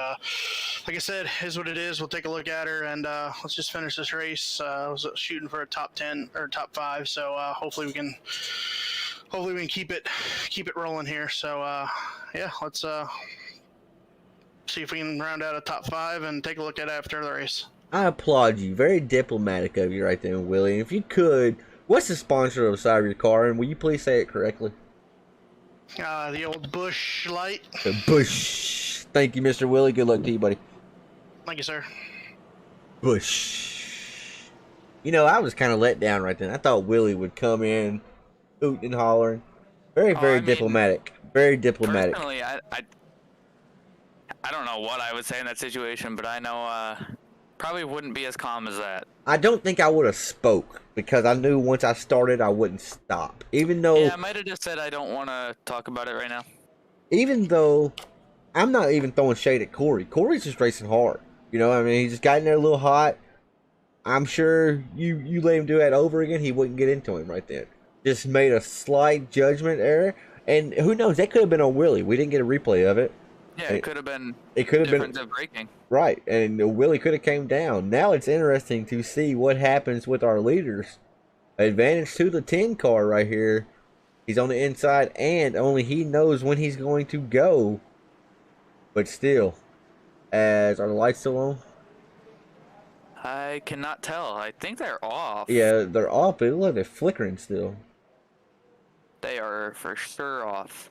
like I said, is what it is. We'll take a look at her, and let's just finish this race. I was shooting for a top 10 or top 5, so hopefully we can keep it rolling here. So yeah, let's see if we can round out a top 5 and take a look at it after the race.
I applaud you. Very diplomatic of you right there, Willie. If you could, what's the sponsor of the side of your car, and will you please say it correctly?
The old Bush Light.
The Bush. Thank you, Mr. Willie. Good luck to you, buddy.
Thank you, sir.
Bush. You know, I was kind of let down right then. I thought Willie would come in, hooting and hollering. Very diplomatic. Very diplomatic.
Personally, I don't know what I would say in that situation, but I know probably wouldn't be as calm as that.
I don't think I would have spoke, because I knew once I started I wouldn't stop. Even though...
Yeah, I might have just said I don't want to talk about it right now.
Even though I'm not even throwing shade at Corey. Corey's just racing hard. You know, I mean, he just got in there a little hot. I'm sure you let him do that over again, he wouldn't get into him right then. Just made a slight judgment error. And who knows, that could have been on Willie. We didn't get a replay of it.
Yeah, it could have been.
It could have been
of braking.
Right, and Willie could have came down. Now it's interesting to see what happens with our leaders. Advantage to the 10 car right here. He's on the inside, and only he knows when he's going to go. But still, are the lights still on?
I cannot tell. I think they're off.
Yeah, they're off, but look, they're flickering still.
They are for sure off.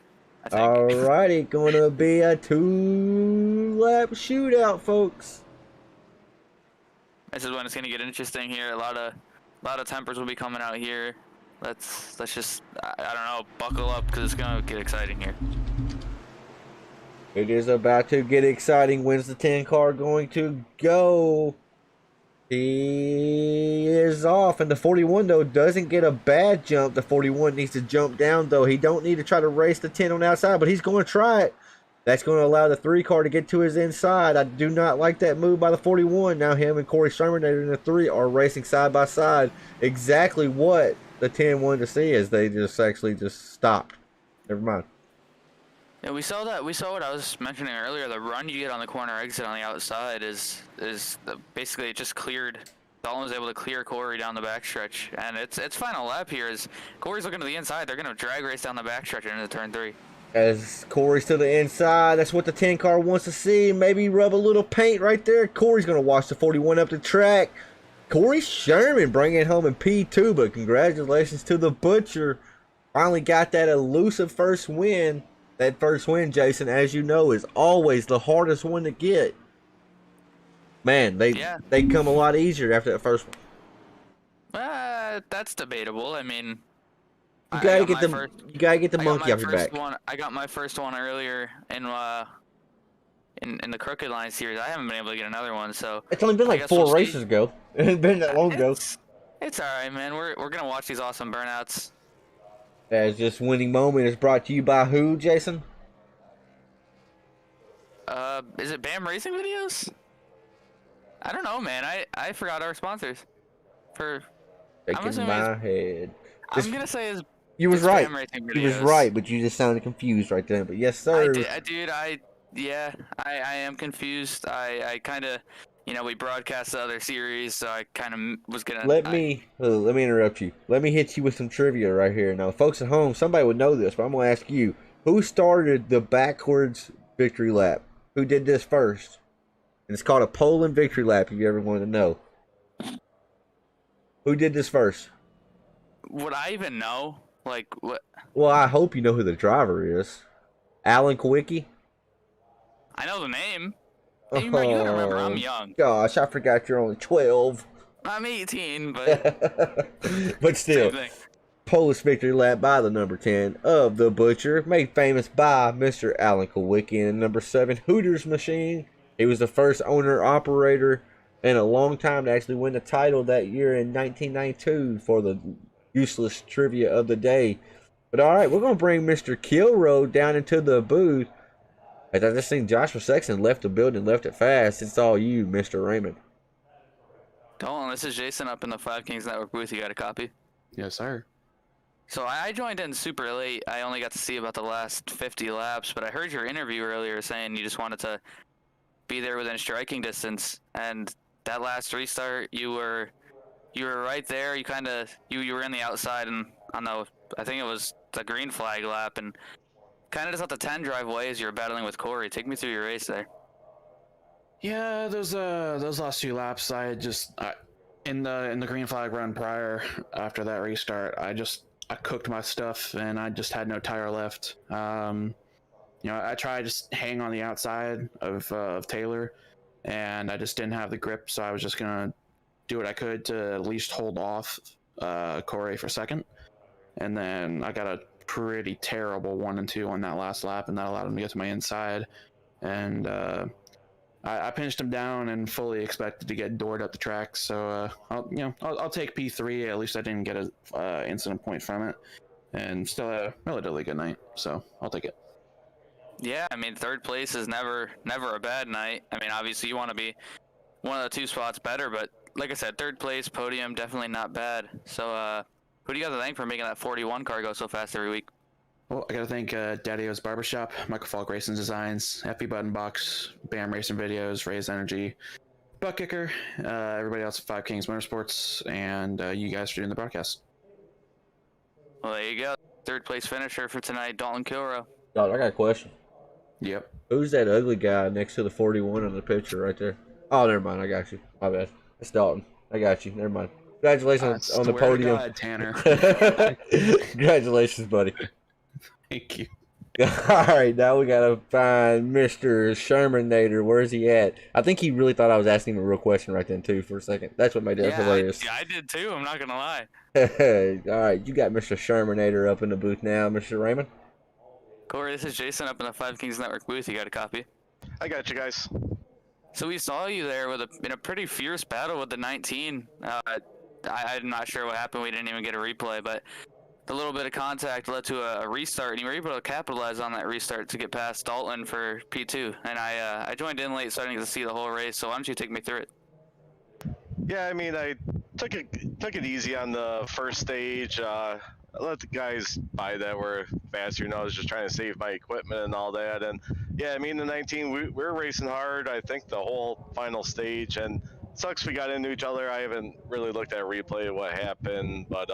Alrighty, gonna be a 2-lap shootout, folks.
This is when it's gonna get interesting here. A lot of tempers will be coming out here. let's just I don't know, buckle up because it's gonna get exciting here.
It is about to get exciting. When's the 10 car going to go? He is off, and the 41 though doesn't get a bad jump. The 41 needs to jump down though. He don't need to try to race the 10 on the outside, but he's going to try it. That's going to allow the 3 car to get to his inside. I do not like that move by the 41. Now him and Corey Shermanator in the 3 are racing side by side. Exactly what the 10 wanted to see as they just actually just stopped. Never mind.
Yeah, we saw what I was mentioning earlier. The run you get on the corner exit on the outside is basically it just cleared. Dalton was able to clear Corey down the backstretch, and it's final lap here. As Corey's looking to the inside, they're gonna drag race down the backstretch into turn 3.
As Corey's to the inside, that's what the 10 car wants to see. Maybe rub a little paint right there. Corey's gonna watch the 41 up the track. Corey Sherman bringing it home in P2, but congratulations to the Butcher. Finally got that elusive first win. That first win, Jason, as you know, is always the hardest one to get. Man, they come a lot easier after that first one.
That's debatable. I mean,
you gotta get the monkey off your back.
I got my first one earlier in the Crooked Line series. I haven't been able to get another one, so
it's only been like 4 races ago. It ain't been that long ago.
It's all right, man. We're gonna watch these awesome burnouts.
As this winning moment is brought to you by who, Jason?
Is it BAM Racing Videos? I don't know, man. I forgot our sponsors.
Shaking my head.
I'm gonna say is
you was right.
BAM Racing Videos.
You was right, but you just sounded confused right there. But yes, sir.
I am confused. I kind of, we broadcast the other series, so I kind of was gonna.
Let me interrupt you. Let me hit you with some trivia right here. Now, folks at home, somebody would know this, but I'm gonna ask you: who started the backwards victory lap? Who did this first? And it's called a Poland victory lap. If you ever wanted to know, who did this first?
Would I even know? Like what?
Well, I hope you know who the driver is. Alan Kowicki.
I know the name. You gotta remember, I'm young.
Gosh, I forgot you're only 12.
I'm 18, but
but still, Polish victory lap by the number 10 of the Butcher, made famous by Mr. Alan Kowicki in the number 7 Hooters machine. He was the first owner-operator in a long time to actually win the title that year in 1992 for the useless trivia of the day. But all right, we're going to bring Mr. Kilroe down into the booth. As I just seen Joshua Sexton left the building, left it fast. It's all you, Mr. Raymond.
Dolan, this is Jason up in the Five Kings Network booth. You got a copy?
Yes, sir.
So I joined in super late. I only got to see about the last 50 laps, but I heard your interview earlier saying you just wanted to be there within striking distance. And that last restart, you were right there. You were in the outside, and I think it was the green flag lap, and kind of just let the 10 drive away as you were battling with Corey. Take me through your race there.
Yeah, those last 2 laps, in the green flag run prior, after that restart, I cooked my stuff and I just had no tire left. I tried to just hang on the outside of Taylor, and I just didn't have the grip, so I was just gonna do what I could to at least hold off Corey for second, and then I got a pretty terrible 1 and 2 on that last lap, and that allowed him to get to my inside, and I pinched him down and fully expected to get doored up the track. So I'll take P3. At least I didn't get a incident point from it, and still a relatively good night. So I'll take it.
Yeah, I mean, third place is never a bad night. I mean, obviously you want to be one of the 2 spots better, but like I said, third place podium definitely not bad. So who do you got to thank for making that 41 car go so fast every week?
Well, I gotta thank Daddy-O's Barbershop, Michael Falk Racing Designs, FB Button Box, BAM Racing Videos, Raise Energy, Butt Kicker, everybody else at Five Kings Motorsports, and you guys for doing the broadcast.
Well, there you go. Third place finisher for tonight, Dalton Kilroe.
Dalton, I got a question.
Yep.
Who's that ugly guy next to the 41 on the picture right there? Oh, never mind. I got you. My bad. It's Dalton. I got you. Never mind. Congratulations on the podium.
God, Tanner.
Congratulations, buddy.
Thank you.
All right, now we gotta find Mr. Shermanator. Where's he at? I think he really thought I was asking him a real question right then too for a second. That's what made that hilarious.
I did too. I'm not gonna lie.
All right, you got Mr. Shermanator up in the booth now, Mr. Raymond.
Corey, this is Jason up in the Five Kings Network booth. You got a copy?
I got you guys.
So we saw you there in a pretty fierce battle with the 19. I'm not sure what happened. We didn't even get a replay, but the little bit of contact led to a restart, and you were able to capitalize on that restart to get past Dalton for P2. And I joined in late, so I didn't get to see the whole race. So why don't you take me through it?
Yeah, I mean, I took it easy on the first stage. I let the guys by that were faster. You know, I was just trying to save my equipment and all that. And yeah, I mean, the 19, we were racing hard. I think the whole final stage, and it sucks we got into each other. I haven't really looked at a replay of what happened, but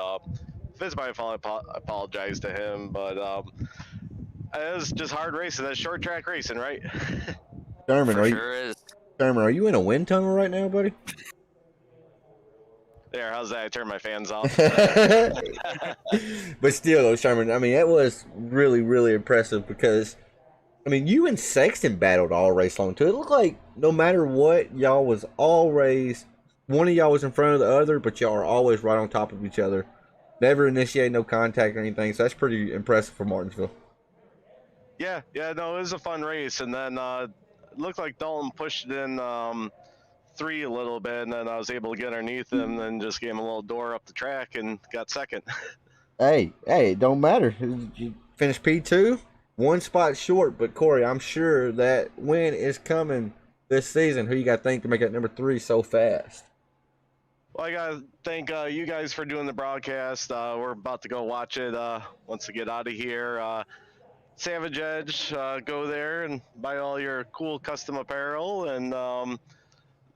if it's my fault, I apologize to him. But it was just hard racing. That's short track racing, right?
Sherman, are you in a wind tunnel right now, buddy?
There, how's that? I turned my fans off.
But still, though, Sherman, I mean, that was really, really impressive because, I mean, you and Sexton battled all race long, too. It looked like no matter what, y'all was always, one of y'all was in front of the other, but y'all are always right on top of each other. Never initiate no contact or anything, so that's pretty impressive for Martinsville.
Yeah, no, it was a fun race, and then it looked like Dalton pushed it in 3 a little bit, and then I was able to get underneath him and just gave him a little door up the track and got second.
Hey, it don't matter. You finished P2, 1 spot short, but Corey, I'm sure that win is coming this season. Who you got to thank to make that number 3 so fast?
Well, I gotta thank you guys for doing the broadcast. We're about to go watch it once we get out of here. Savage Edge, go there and buy all your cool custom apparel, and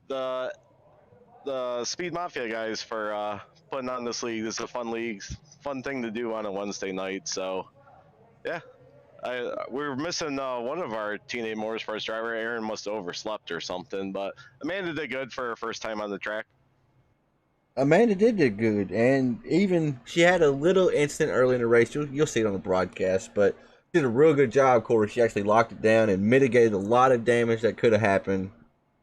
the Speed Mafia guys for putting on this league. This is a fun league, fun thing to do on a Wednesday night. So, yeah, we're missing one of our TNA Motorsports driver. Aaron must have overslept or something, but Amanda did good for her first time on the track.
Amanda did good, and even she had a little incident early in the race. You'll see it on the broadcast, but she did a real good job, Corey. She actually locked it down and mitigated a lot of damage that could have happened.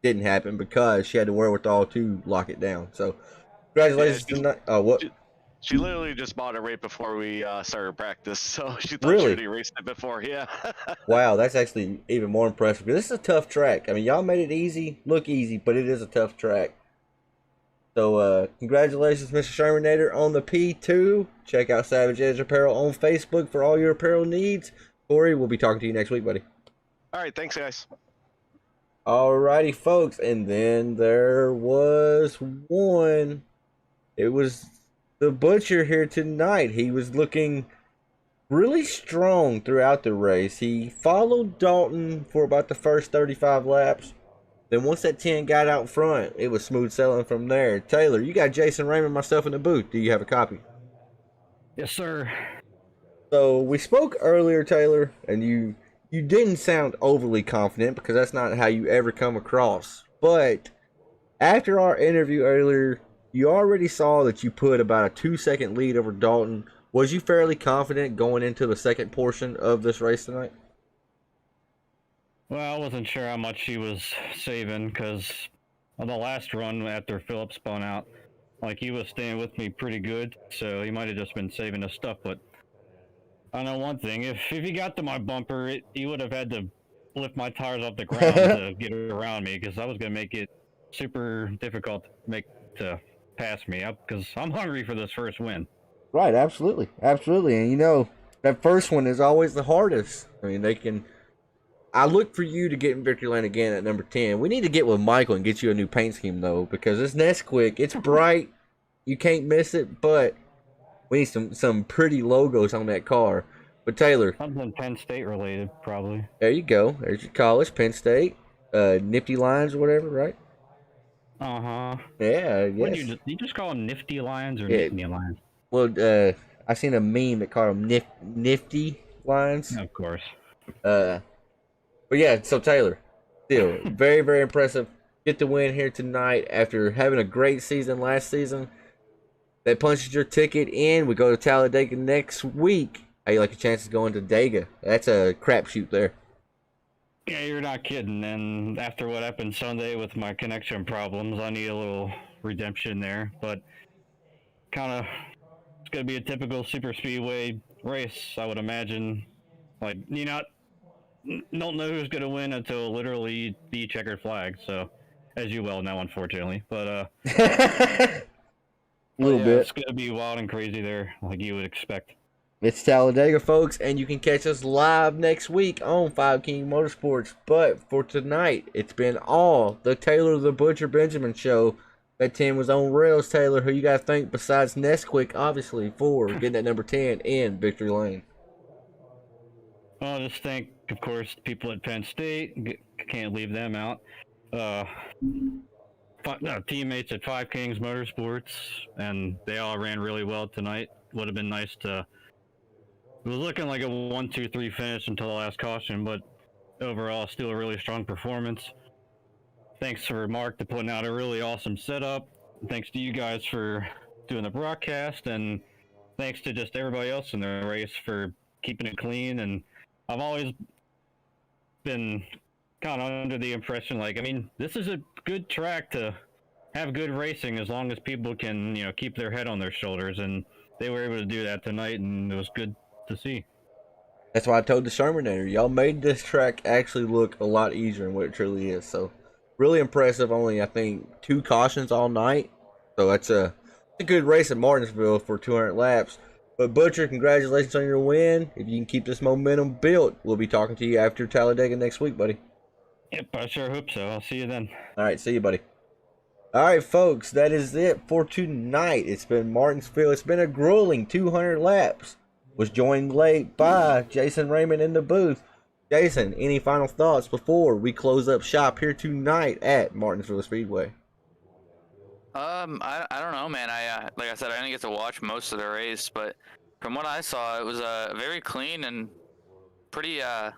Didn't happen because she had the wherewithal to lock it down. So, congratulations tonight. What?
She literally just bought it right before we started practice, so she thought
Really?
she already raced it before. Yeah.
Wow, that's actually even more impressive. This is a tough track. I mean, y'all made it look easy, but it is a tough track. So, congratulations, Mr. Shermanator, on the P2. Check out Savage Edge Apparel on Facebook for all your apparel needs. Corey, we'll be talking to you next week, buddy.
All right, thanks, guys.
Alrighty, folks, and then there was one. It was the Butcher here tonight. He was looking really strong throughout the race. He followed Dalton for about the first 35 laps. Then once that 10 got out front, it was smooth sailing from there. Taylor, you got Jason Raymond, myself in the booth. Do you have a copy?
Yes, sir.
So we spoke earlier, Taylor, and you didn't sound overly confident because that's not how you ever come across. But after our interview earlier, you already saw that you put about a 2-second lead over Dalton. Was you fairly confident going into the second portion of this race tonight?
Well, I wasn't sure how much he was saving because on the last run after Philip spun out, like he was staying with me pretty good, so he might have just been saving his stuff. But I know one thing: if he got to my bumper, he would have had to lift my tires off the ground to get around me because I was going to make it super difficult to pass me up because I'm hungry for this first win.
Right, absolutely, and you know that first one is always the hardest. I mean, they can. I look for you to get in victory lane again at number 10. We need to get with Michael and get you a new paint scheme, though, because this Nesquik, it's bright. You can't miss it, but we need some pretty logos on that car. But, Taylor.
Something Penn State related, probably.
There you go. There's your college, Penn State. Nifty Lines or whatever, right?
Uh-huh.
Yeah, yes.
What do you just call them Nifty Lions or Nifty Lions?
Well, I seen a meme that called them Nifty Lines.
Of course.
But yeah, so Taylor, still very, very impressive. Get the win here tonight after having a great season last season. That punches your ticket in. We go to Talladega next week. How you like your chances going to Dega? That's a crapshoot there.
Yeah, you're not kidding. And after what happened Sunday with my connection problems, I need a little redemption there. But kind of, it's going to be a typical super speedway race, I would imagine. Like, don't know who's going to win until literally the checkered flag. So, as you well know, unfortunately. But
A little
yeah,
bit.
it's going to be wild and crazy there, like you would expect.
It's Talladega, folks, and you can catch us live next week on Five King Motorsports. But for tonight, it's been all the Taylor the Butcher Benjamin show. That 10 was on rails, Taylor. Who you got to thank besides Nesquik, obviously, for getting that number 10 in victory lane?
Well, just thank, of course, the people at Penn State. Can't leave them out. Teammates at Five Kings Motorsports, and they all ran really well tonight. Would have been nice to. It was looking like a 1-2-3 finish until the last caution, but overall, still a really strong performance. Thanks for Mark to putting out a really awesome setup. Thanks to you guys for doing the broadcast, and thanks to just everybody else in the race for keeping it clean. And I've always been kind of under the impression, this is a good track to have good racing as long as people can, keep their head on their shoulders, and they were able to do that tonight, and it was good to see.
That's why I told the Shermanator, y'all made this track actually look a lot easier than what it truly is. So, really impressive. Only, I think, 2 cautions all night. So, that's a good race at Martinsville for 200 laps. But, Butcher, congratulations on your win. If you can keep this momentum built, we'll be talking to you after Talladega next week, buddy.
Yep, I sure hope so. I'll see you then.
All right, see you, buddy. All right, folks, that is it for tonight. It's been Martinsville. It's been a grueling 200 laps. Was joined late by Jason Raymond in the booth. Jason, any final thoughts before we close up shop here tonight at Martinsville Speedway?
I don't know, man. Like I said, I didn't get to watch most of the race, but from what I saw, it was very clean and pretty. I'm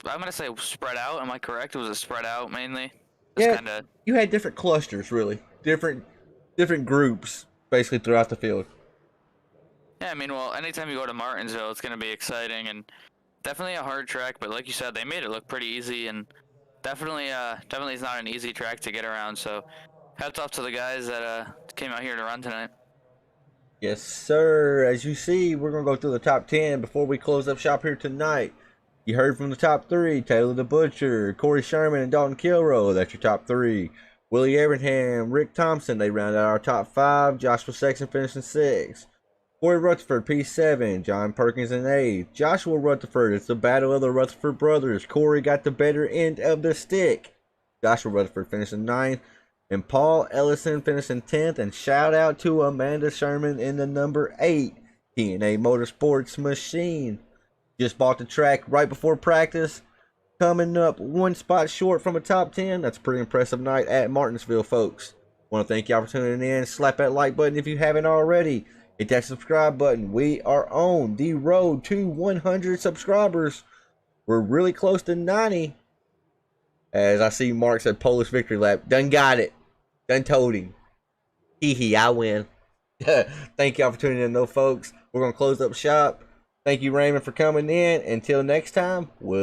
gonna say spread out. Am I correct? It was a spread out mainly.
Yeah, you had different clusters, really, different groups, basically throughout the field.
Yeah, I mean, well, anytime you go to Martinsville, it's gonna be exciting and definitely a hard track. But like you said, they made it look pretty easy, and definitely is not an easy track to get around. So, hats off to the guys that came out here to run tonight.
Yes, sir. As you see, we're gonna go through the top 10 before we close up shop here tonight. You heard from the top 3, Taylor the Butcher, Corey Sherman, and Dalton Kilrow. That's your top 3. Willie Abraham, Rick Thompson, they round out our top 5. Joshua Sexton finishing 6. Corey Rutherford, P7. John Perkins in 8th. Joshua Rutherford, it's the battle of the Rutherford brothers. Corey got the better end of the stick. Joshua Rutherford finishing 9th. And Paul Ellison finishing 10th. And shout out to Amanda Sherman in the number 8 TNA Motorsports machine. Just bought the track right before practice. Coming up 1 spot short from a top 10. That's a pretty impressive night at Martinsville, folks. Want to thank y'all for tuning in. Slap that like button if you haven't already. Hit that subscribe button. We are on the road to 100 subscribers. We're really close to 90. As I see Mark said Polish victory lap. Done got it. Done told him. Hee, I win. Thank y'all for tuning in though, folks. We're going to close up shop. Thank you, Raymond, for coming in. Until next time, we'll